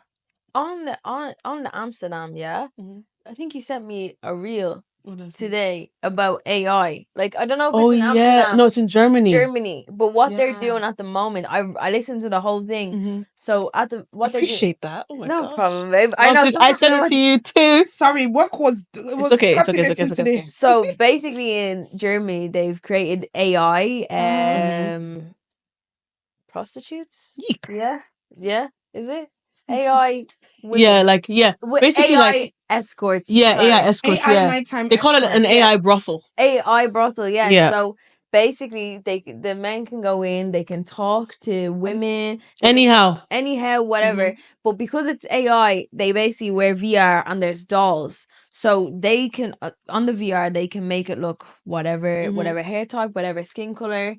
on the Amsterdam, yeah, Mhm. I think you sent me a reel What is it? today about AI. Like, I don't know if Oh it's in yeah, Amsterdam, no, it's in Germany. Germany, but what they're Yeah. doing at the moment, I listened to the whole thing. Mhm. So at the what they're doing, Appreciate that. Oh my no gosh. problem, babe. No, I know. dude, I sent it to you too. Sorry, work was It's okay. It's okay. It's okay. It's okay. today. So basically, in Germany, they've created AI Mhm. prostitutes. Yeek. Yeah. Is it AI? Women. Yeah, like basically AI like escorts. AI sorry. escorts. AI Yeah, nighttime they call it an escorts. Yeah. AI brothel. AI brothel, yeah. Yeah. So basically, the men can go in, they can talk to women, anyhow, whatever. But because it's AI, they basically wear VR and there's dolls, so they can on the VR they can make it look whatever hair type, whatever skin color.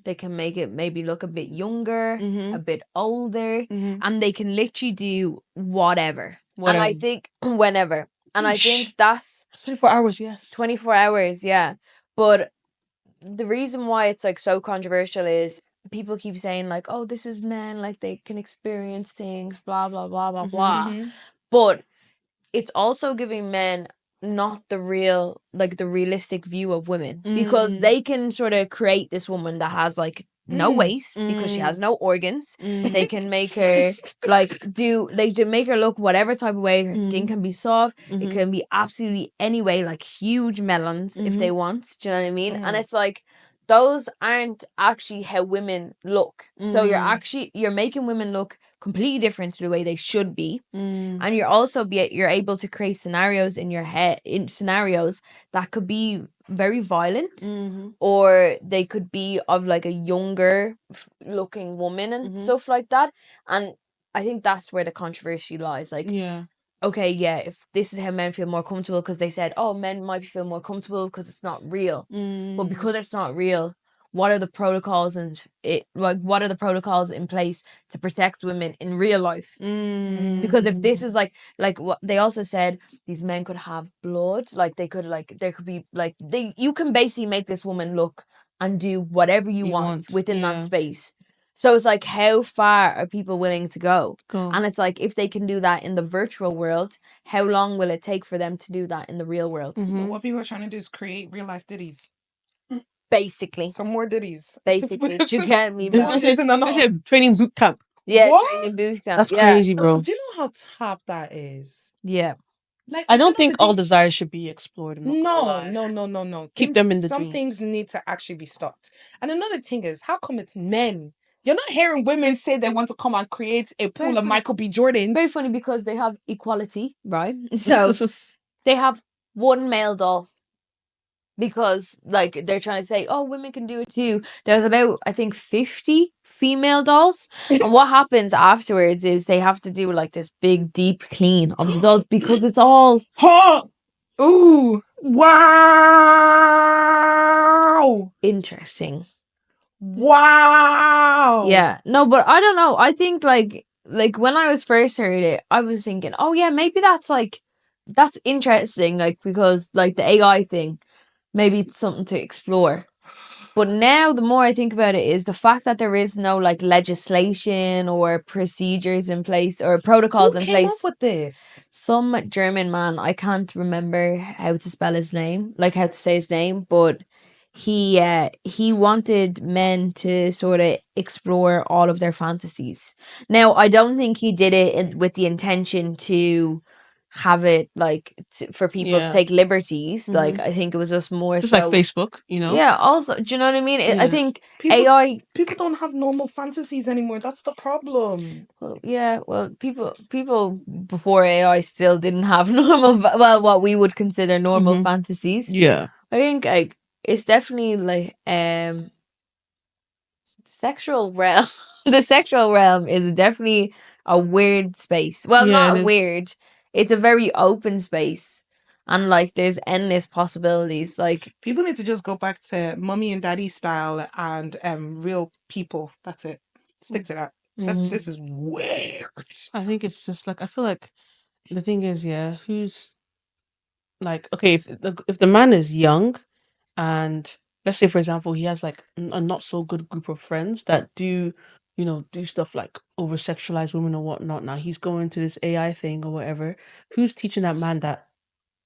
They can make it maybe look a bit younger, a bit older, and they can literally do whatever. And I think whenever. And I think that's 24 hours. Yes. 24 hours, yeah. But the reason why it's like so controversial is people keep saying like, oh, this is men, like they can experience things, blah, blah, blah, blah, blah. But it's also giving men not the realistic view of women, because they can sort of create this woman that has like no waist because she has no organs. They can make her they can make her look whatever type of way. Her skin can be soft. It can be absolutely any way, like huge melons if they want. Do you know what I mean? And it's like, those aren't actually how women look. So you're making women look completely different to the way they should be. And you're able to create scenarios in your head, in scenarios that could be very violent, or they could be of like a younger looking woman and stuff like that. And I think that's where the controversy lies. Like, okay, yeah, if this is how men feel more comfortable, because they said, oh, men might feel more comfortable because it's not real. But because it's not real, what are the protocols what are the protocols in place to protect women in real life? Because if this is like what they also said, these men could have blood, like they could, like there could be like you can basically make this woman look and do whatever you want within that space. So it's like, how far are people willing to go? And it's like, if they can do that in the virtual world, how long will it take for them to do that in the real world? So what people are trying to do is create real life ditties. Basically. Some more ditties. Basically. Do you get me? That's a training boot camp. Yeah, What? training boot camp. That's Yeah. crazy, bro. Do you know how tough that is? Yeah. Like, I do you don't know think the all thing- desires should be explored. I'm not gonna No, lie. no. Keep them in the Some dream. things need to actually be stopped. And another thing is, how come it's men? You're not hearing women say they want to come and create a pool Very of funny. Michael B. Jordans. Very funny, because they have equality, right? So they have one male doll, because like they're trying to say, oh, women can do it too. There's about, I think, 50 female dolls. And what happens afterwards is they have to do like this big deep clean of the dolls, because it's all Huh! Ooh! Wow! interesting. Wow! Yeah. No, but I don't know. I think like when I was first heard it, I was thinking, oh yeah, maybe that's interesting, like, because like the AI thing, maybe it's something to explore. But now the more I think about it, is the fact that there is no like legislation or procedures in place or protocols Who in came up place. with this? Some German man, I can't remember how to spell his name, like how to say his name, but he wanted men to sort of explore all of their fantasies. Now, I don't think he did it with the intention to have it like for people to take liberties. Like, I think it was just more Just so like Facebook, you know? Yeah, also, do you know what I mean? I Yeah. think People- AI. People don't have normal fantasies anymore. That's the problem. Well, yeah, well, people before AI still didn't have normal, what we would consider normal fantasies. Yeah. I think like it's definitely like sexual realm. The sexual realm is definitely a weird space. Well, Yeah, not it is. weird. It's a very open space, and like there's endless possibilities. Like, People need to just go back to mummy and daddy style and real people. That's it. Stick to that. This is weird. I think it's just like, I feel like the thing is, yeah, who's like, okay, if the man is young and let's say, for example, he has like a not so good group of friends that do, do stuff like over sexualize women or whatnot. Now he's going to this AI thing or whatever. Who's teaching that man that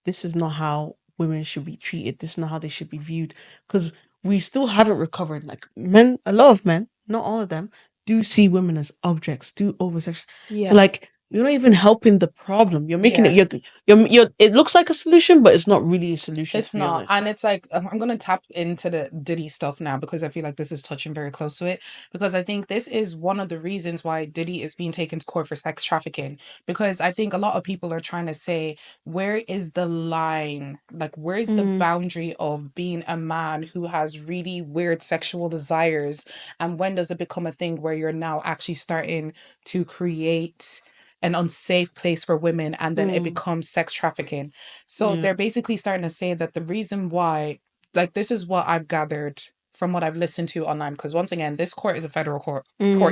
this is not how women should be treated? This is not how they should be viewed? Because we still haven't recovered. Like men, a lot of men, not all of them, do see women as objects, do over sex. So like you're not even helping the problem. You're making Yeah. it. It looks like a solution, but it's not really a solution. It's to be not. honest. And it's like, I'm going to tap into the Diddy stuff now because I feel like this is touching very close to it. Because I think this is one of the reasons why Diddy is being taken to court for sex trafficking. Because I think a lot of people are trying to say, where is the line? Like, where's the boundary of being a man who has really weird sexual desires? And when does it become a thing where you're now actually starting to create an unsafe place for women and then it becomes sex trafficking? So Yeah. they're basically starting to say that the reason why, like, this is what I've gathered from what I've listened to online, because once again, this court is a federal court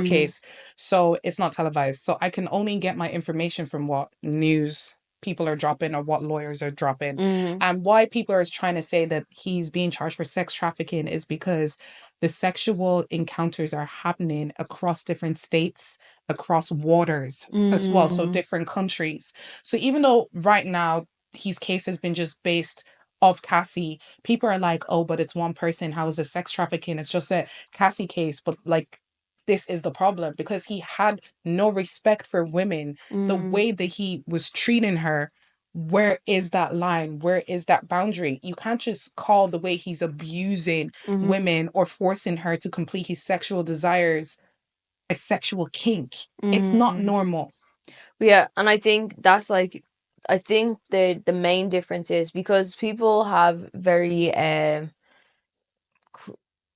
case, so it's not televised. So I can only get my information from what news people are dropping or what lawyers are dropping. And why people are trying to say that he's being charged for sex trafficking is because the sexual encounters are happening across different states, across waters as well, so different countries. So even though right now his case has been just based off Cassie, people are like, oh, but it's one person. How is it sex trafficking? It's just a Cassie case. But like, this is the problem because he had no respect for women. The way that he was treating her, where is that line? Where is that boundary? You can't just call the way he's abusing women or forcing her to complete his sexual desires a sexual kink. It's not normal. Yeah, and I think that's like, I think the main difference is because people have very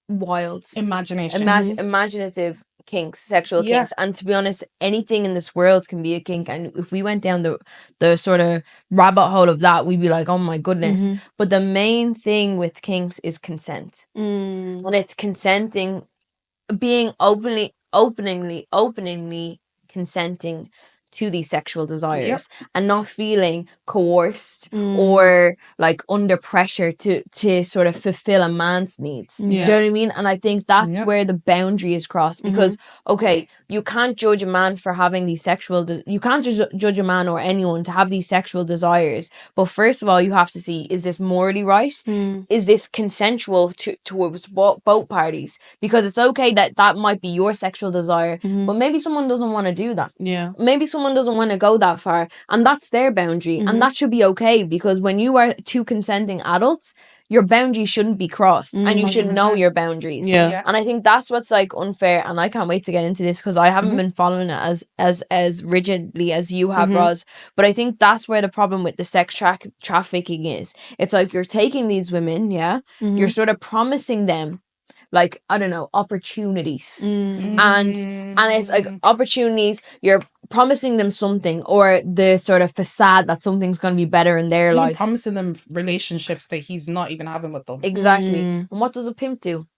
wild Imagination. imaginative kinks, sexual Yeah. kinks, and to be honest, anything in this world can be a kink. And if we went down the sort of rabbit hole of that, we'd be like, oh my goodness. But the main thing with kinks is consent, and it's consenting, being openingly consenting to these sexual desires and not feeling coerced or like under pressure to sort of fulfill a man's needs. Do you know what I mean? And I think that's where the boundary is crossed because okay, you can't judge a man for having these you can't judge a man or anyone to have these sexual desires, but first of all you have to see, is this morally right? Is this consensual towards both parties? Because it's okay that might be your sexual desire, but maybe someone doesn't want to do that. Maybe someone doesn't want to go that far, and that's their boundary, and that should be okay, because when you are two consenting adults, your boundaries shouldn't be crossed, and you should know your boundaries. Yeah. And I think that's what's like unfair, and I can't wait to get into this because I haven't been following it as rigidly as you have, Roz. But I think that's where the problem with the sex trafficking is. It's like you're taking these women, you're sort of promising them, like, I don't know, opportunities. And it's like opportunities, you're promising them something, or the sort of facade that something's going to be better in their He's even life. promising them relationships that he's not even having with them. Exactly. And what does a pimp do?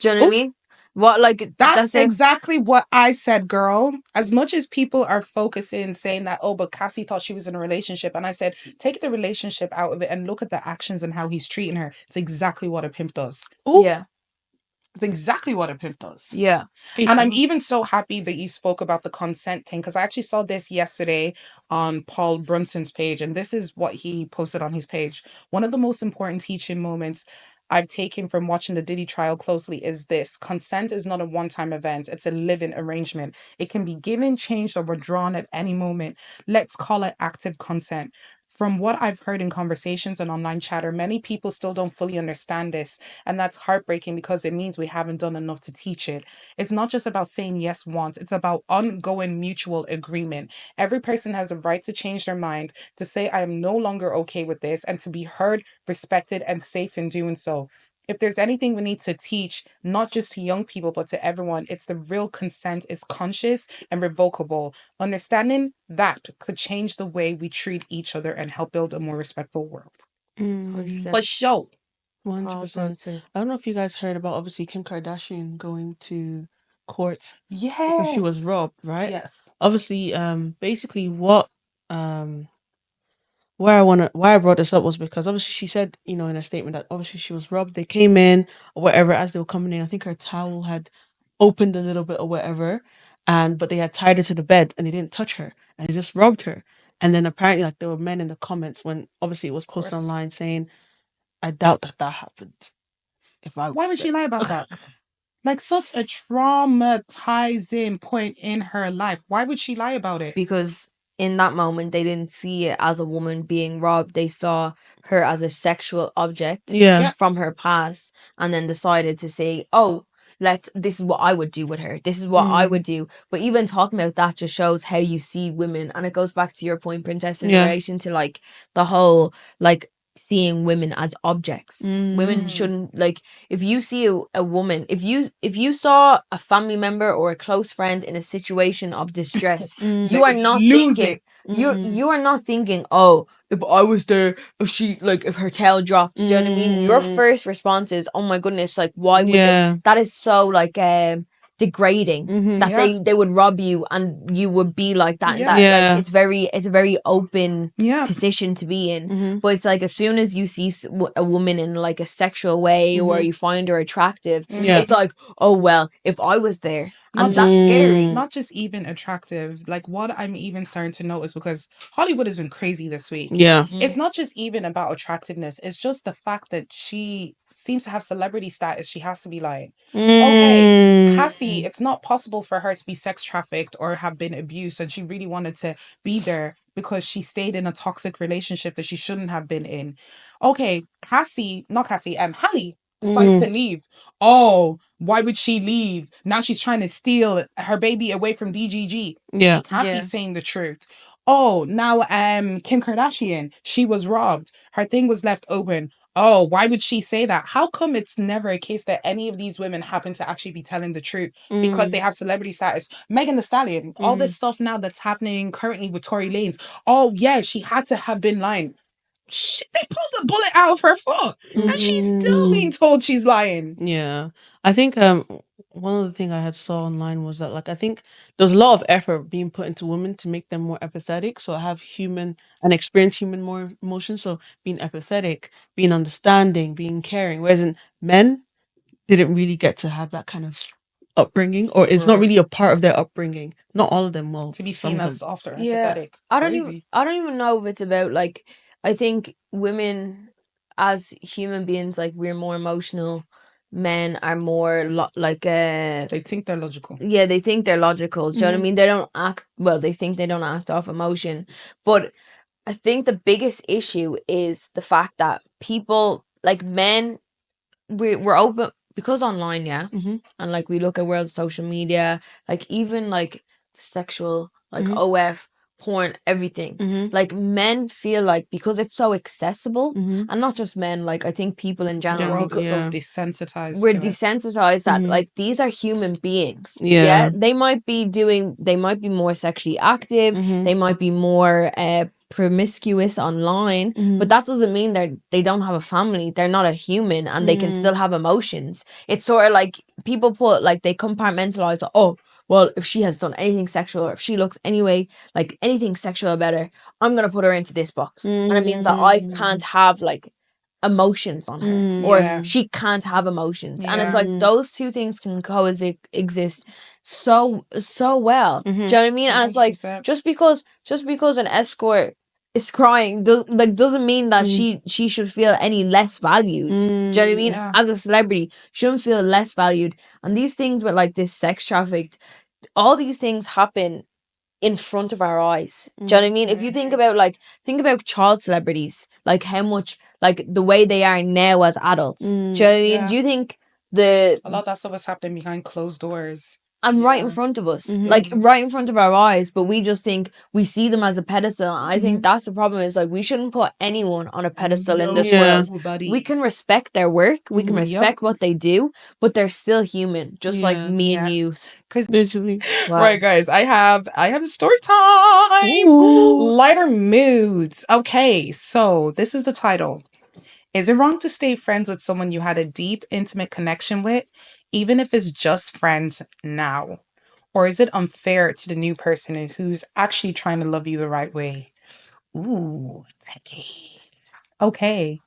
Do you know what I mean? What, like, That's exactly what I said, girl. As much as people are focusing, saying that, oh, but Cassie thought she was in a relationship. And I said, take the relationship out of it and look at the actions and how he's treating her. It's exactly what a pimp does. Yeah. It's exactly what a pimp does. Yeah. And I'm even so happy that you spoke about the consent thing, because I actually saw this yesterday on Paul Brunson's page, and this is what he posted on his page. One of the most important teaching moments I've taken from watching the Diddy trial closely is this: consent is not a one-time event. It's a living arrangement. It can be given, changed, or withdrawn at any moment. Let's call it active consent. From what I've heard in conversations and online chatter, many people still don't fully understand this. And that's heartbreaking because it means we haven't done enough to teach it. It's not just about saying yes once, it's about ongoing mutual agreement. Every person has a right to change their mind, to say, I am no longer okay with this, and to be heard, respected, and safe in doing so. If there's anything we need to teach, not just to young people, but to everyone, it's the real consent is conscious and revocable. Understanding that could change the way we treat each other and help build a more respectful world. 100%. For sure. 100%. I don't know if you guys heard about, obviously, Kim Kardashian going to court because Yes. she was robbed, right? Yes. Obviously, basically what why I brought this up was because obviously she said, in a statement that obviously she was robbed. They came in or whatever as they were coming in. I think her towel had opened a little bit or whatever, but they had tied her to the bed and they didn't touch her and they just robbed her. And then apparently, like, there were men in the comments when obviously it was posted online saying, "I doubt that happened." If I Why was would she there." lie about that? Like, such a traumatizing point in her life. Why would she lie about it? Because in that moment they didn't see it as a woman being robbed. They saw her as a sexual object Yeah. from her past, and then decided to say, oh, this is what I would do with her. This is what I would do. But even talking about that just shows how you see women. And it goes back to your point, Princess, in relation to like the whole like seeing women as objects. Women shouldn't, like, if you see a woman, if you saw a family member or a close friend in a situation of distress, you are not thinking you are not thinking, oh, if I was there, if she, like, if her tail dropped, do you know what I mean? Your first response is, oh my goodness, like, why would they? That is so like degrading that they would rob you and you would be like that. Like, it's a very open position to be in. But it's like, as soon as you see a woman in like a sexual way or you find her attractive, it's like, oh well, if I was there. And that's scary. Not just even attractive. Like, what I'm even starting to notice, because Hollywood has been crazy this week. Yeah. It's not just even about attractiveness. It's just the fact that she seems to have celebrity status. She has to be lying. Okay, Cassie, it's not possible for her to be sex trafficked or have been abused, and she really wanted to be there because she stayed in a toxic relationship that she shouldn't have been in. Okay, Halle decides to leave. Oh, why would she leave? Now she's trying to steal her baby away from DGG. Yeah. She can't be saying the truth. Oh, now Kim Kardashian, she was robbed. Her thing was left open. Oh, why would she say that? How come it's never a case that any of these women happen to actually be telling the truth because they have celebrity status? Megan Thee Stallion, all this stuff now that's happening currently with Tory Lanez. Oh, yeah, she had to have been lying. Shit, they pulled a bullet out of her foot and she's still being told she's lying. Yeah. I think one of the things I had saw online was that, like, I think there's a lot of effort being put into women to make them more empathetic, so have human and experience human more emotions, so being empathetic, being understanding, being caring, whereas in men didn't really get to have that kind of upbringing, or it's not really a part of their upbringing. Not all of them will. To be some seen of as them. softer, Yeah, empathetic. I Crazy. don't even know if it's about, like, I think women as human beings, like, we're more emotional. Men are more like They think they're logical. yeah, they think they're logical. Do you know what I mean? They don't act, well, they think they don't act off emotion. But I think the biggest issue is the fact that people, like men, we're open because online, and like we look at world social media, like even like the sexual, like OF, porn, everything. Like, men feel like because it's so accessible, and not just men, like I think people in The general, world is so Yeah. desensitized. we're to it. desensitized that like these are human beings. Yeah. They might be more sexually active, they might be more promiscuous online, but that doesn't mean they don't have a family. They're not a human, and they can still have emotions. It's sort of like people put, like, they compartmentalize, oh, well, if she has done anything sexual, or if she looks anyway like anything sexual about her, I'm gonna put her into this box, and it means that I can't have like emotions on her, or Yeah. she can't have emotions. And it's Yeah. like those two things can coexist so well. Do you know what I mean? And it's like 100%. just because an escort is crying doesn't mean that she should feel any less valued. Do you know what I mean? Yeah. As a celebrity, she shouldn't feel less valued. And these things with like this sex trafficked, all these things happen in front of our eyes. Do you know what I mean? If you think about child celebrities, like how much, like the way they are now as adults. Do you know what I mean? Yeah. Do you think A lot of that stuff is happening behind closed doors. and right in front of us, like right in front of our eyes, but we just think we see them as a pedestal. I think that's the problem, is like we shouldn't put anyone on a pedestal in this world. Nobody. We can respect their work, we can respect what they do, but they're still human, just like me and you. Literally. Wow. Right, guys, I have story time. Lighter moods. Okay, so this is the title. Is it wrong to stay friends with someone you had a deep, intimate connection with, even if it's just friends now? Or is it unfair to the new person who's actually trying to love you the right way? Ooh, techie. Okay.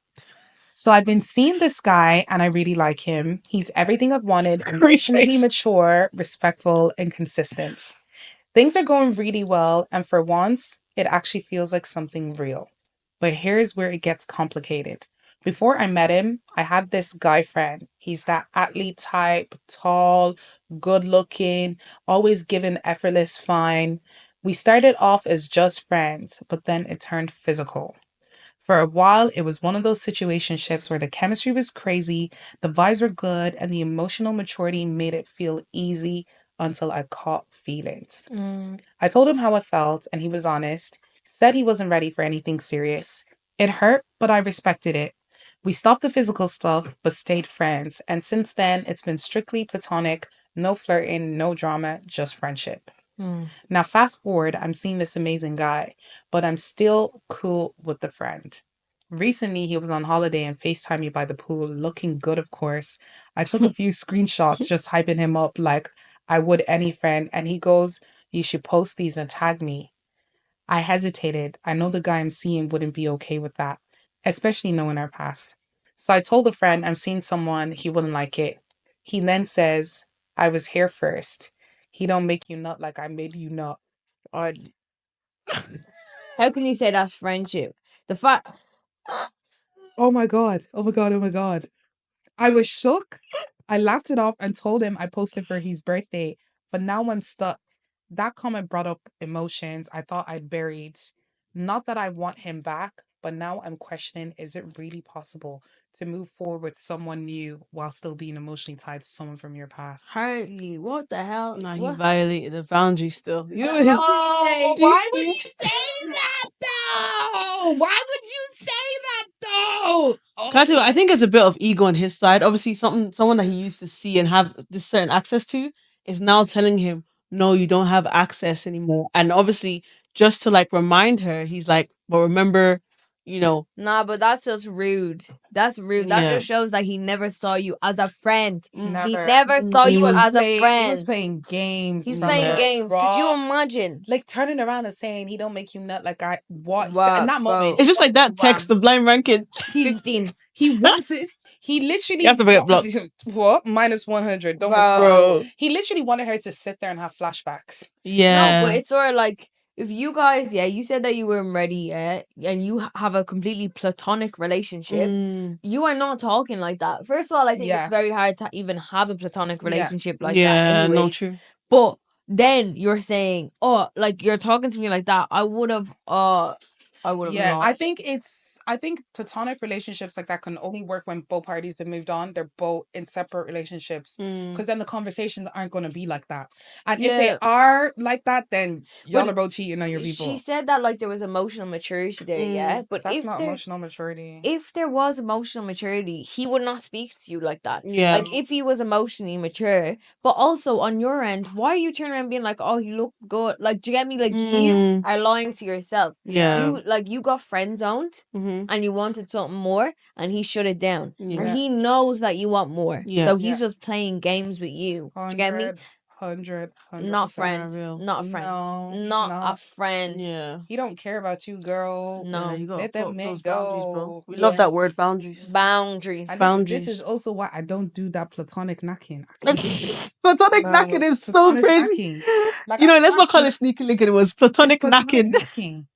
So I've been seeing this guy and I really like him. He's everything I've wanted, emotionally mature, respectful, and consistent. Things are going really well, and for once, it actually feels like something real. But here's where it gets complicated. Before I met him, I had this guy friend. He's that athlete type, tall, good looking, always giving effortless fine. We started off as just friends, but then it turned physical. For a while, it was one of those situationships where the chemistry was crazy, the vibes were good, and the emotional maturity made it feel easy until I caught feelings. I told him how I felt, and he was honest, said he wasn't ready for anything serious. It hurt, but I respected it. We stopped the physical stuff, but stayed friends, and since then, it's been strictly platonic, no flirting, no drama, just friendship. Now, fast forward, I'm seeing this amazing guy, but I'm still cool with the friend. Recently, he was on holiday and FaceTimed me by the pool, looking good, of course. I took a few screenshots just hyping him up like I would any friend, and he goes, "You should post these and tag me." I hesitated. I know the guy I'm seeing wouldn't be okay with that, especially knowing our past. So I told a friend I'm seeing someone, he wouldn't like it. He then says, "I was here first. He don't make you nut like I made you nut." Or how can you say that's friendship? The fact. Oh my God. Oh my God. Oh my God. I was shook. I laughed it off and told him I posted for his birthday, but now I'm stuck. That comment brought up emotions I thought I'd buried. Not that I want him back, but now I'm questioning, is it really possible to move forward with someone new while still being emotionally tied to someone from your past? Hardly. What the hell? Nah, he What? violated the boundary still. You know, How can you say? Why would you say that though? Why would you say that though? Can I tell you, I think it's a bit of ego on his side. Obviously, someone that he used to see and have this certain access to is now telling him, "No, you don't have access anymore." And obviously, just to like remind her, he's like, "But remember, you know, Nah, but that's just rude. That's rude. That yeah, just shows that he never saw you as a friend. Never. He never saw He you was as a playing. friend. He was playing games. He's from playing the games. Could you raw. imagine? Like turning around and saying he don't make you nut like I what he said Wow, in that bro. moment. it's just like that text, the blind man kid." 15. He wanted. He literally You have to get blocked. What? -100. Don't Bro. Bro. He literally wanted her to sit there and have flashbacks. Yeah, No, but it's sort of like if you guys, yeah, you said that you weren't ready yet, and you have a completely platonic relationship. You are not talking like that. First of all, I think Yeah. it's very hard to even have a platonic Yeah. relationship like yeah, that. no, Anyways, true. but then you're saying, oh, like you're talking to me like that. I would have Yeah, not. I think platonic relationships like that can only work when both parties have moved on. They're both in separate relationships because then the conversations aren't going to be like that. And if they Yeah. are like that, then y'all But are both cheating on your people. She said that like there was emotional maturity there, yeah. But That's if not there emotional maturity. if there was emotional maturity, he would not speak to you like that. Yeah. Like if he was emotionally mature, but also on your end, why are you turning around being like, "Oh, you look good"? Like, do you get me? Like you are lying to yourself. Yeah. You got friend zoned Mm-hmm. and you wanted something more, and he shut it down. Yeah. And he knows that you want more, Yeah. so he's just playing games with you. Do you get me? 100. Not friends. real. Not a friend. No, he's not a not. friend. Yeah. He don't care about you, girl. No. Yeah, you gotta Let put that up man those boundaries, bro. go. We love Yeah. that word, boundaries. Boundaries. And Boundaries. this is also why I don't do that platonic knocking. Platonic Bro. knacking is so Platonic crazy. knacking. Like, You know, I let's not can't call do- it sneaky linking. It was platonic It's platonic knacking. knocking.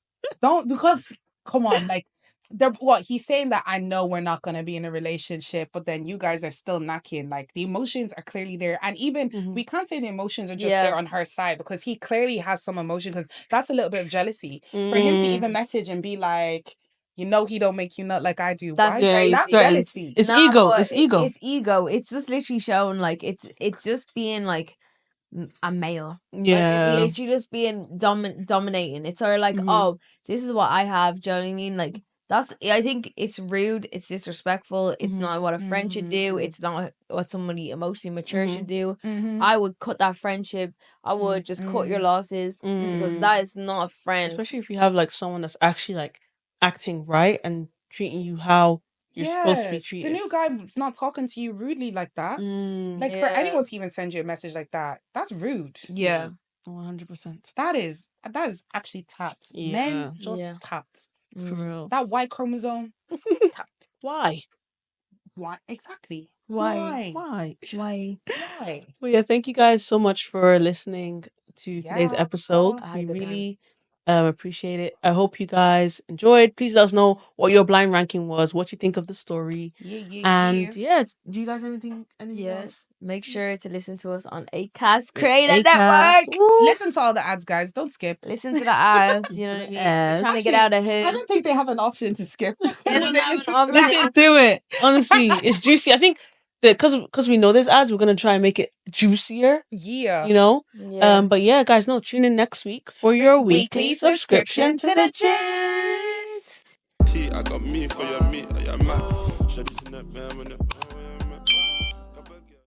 Don't because come on, like they're what he's saying that I know we're not gonna be in a relationship, but then you guys are still knocking. Like the emotions are clearly there, and even we can't say the emotions are just there on her side because he clearly has some emotion because that's a little bit of jealousy for him to even message and be like, you know, he don't make you nut like I do. That's Why? crazy. That's threatened. jealousy. It's Nah, ego. but It's ego. It's ego. It's just literally showing like it's just being like a male. Like Yeah. it's literally just being dominating. It's sort of like, oh, this is what I have. Do you know what I mean? Like I think it's rude. It's disrespectful. It's not what a friend should do. It's not what somebody emotionally mature should do. I would cut that friendship. I would just cut your losses because that is not a friend. Especially if you have like someone that's actually like acting right and treating you how you're supposed to be The treated. new guy's not talking to you rudely like that. Like for Yeah. anyone to even send you a message like that, that's rude. Yeah. 100%. That is actually tapped. Yeah. Men just Yeah. tapped. For real. That Y chromosome tapped. Why? Why exactly? Why? Why? Why? Why? Well, yeah, thank you guys so much for listening to today's Yeah. episode. I had a We good time. really appreciate it. I hope you guys enjoyed. Please let us know what your blind ranking was, what you think of the story. And yeah, do you guys have anything Yeah. else? Make sure to listen to us on ACAST Creator ACAST. Network. Woo. Listen to all the ads, guys. Don't skip. Listen to the ads. You know To what I the mean? You're trying to get Actually, out of I hood. don't think they have an option to skip. They don't have an option. Listen, do it. Honestly, it's juicy. I think that because we know there's ads, we're gonna try and make it juicier. Yeah. You know. Yeah. But yeah, guys, no, tune in next week for your weekly weekly subscription to the gist. gist. I got me for your meat, like your man. Shawty's in that man when it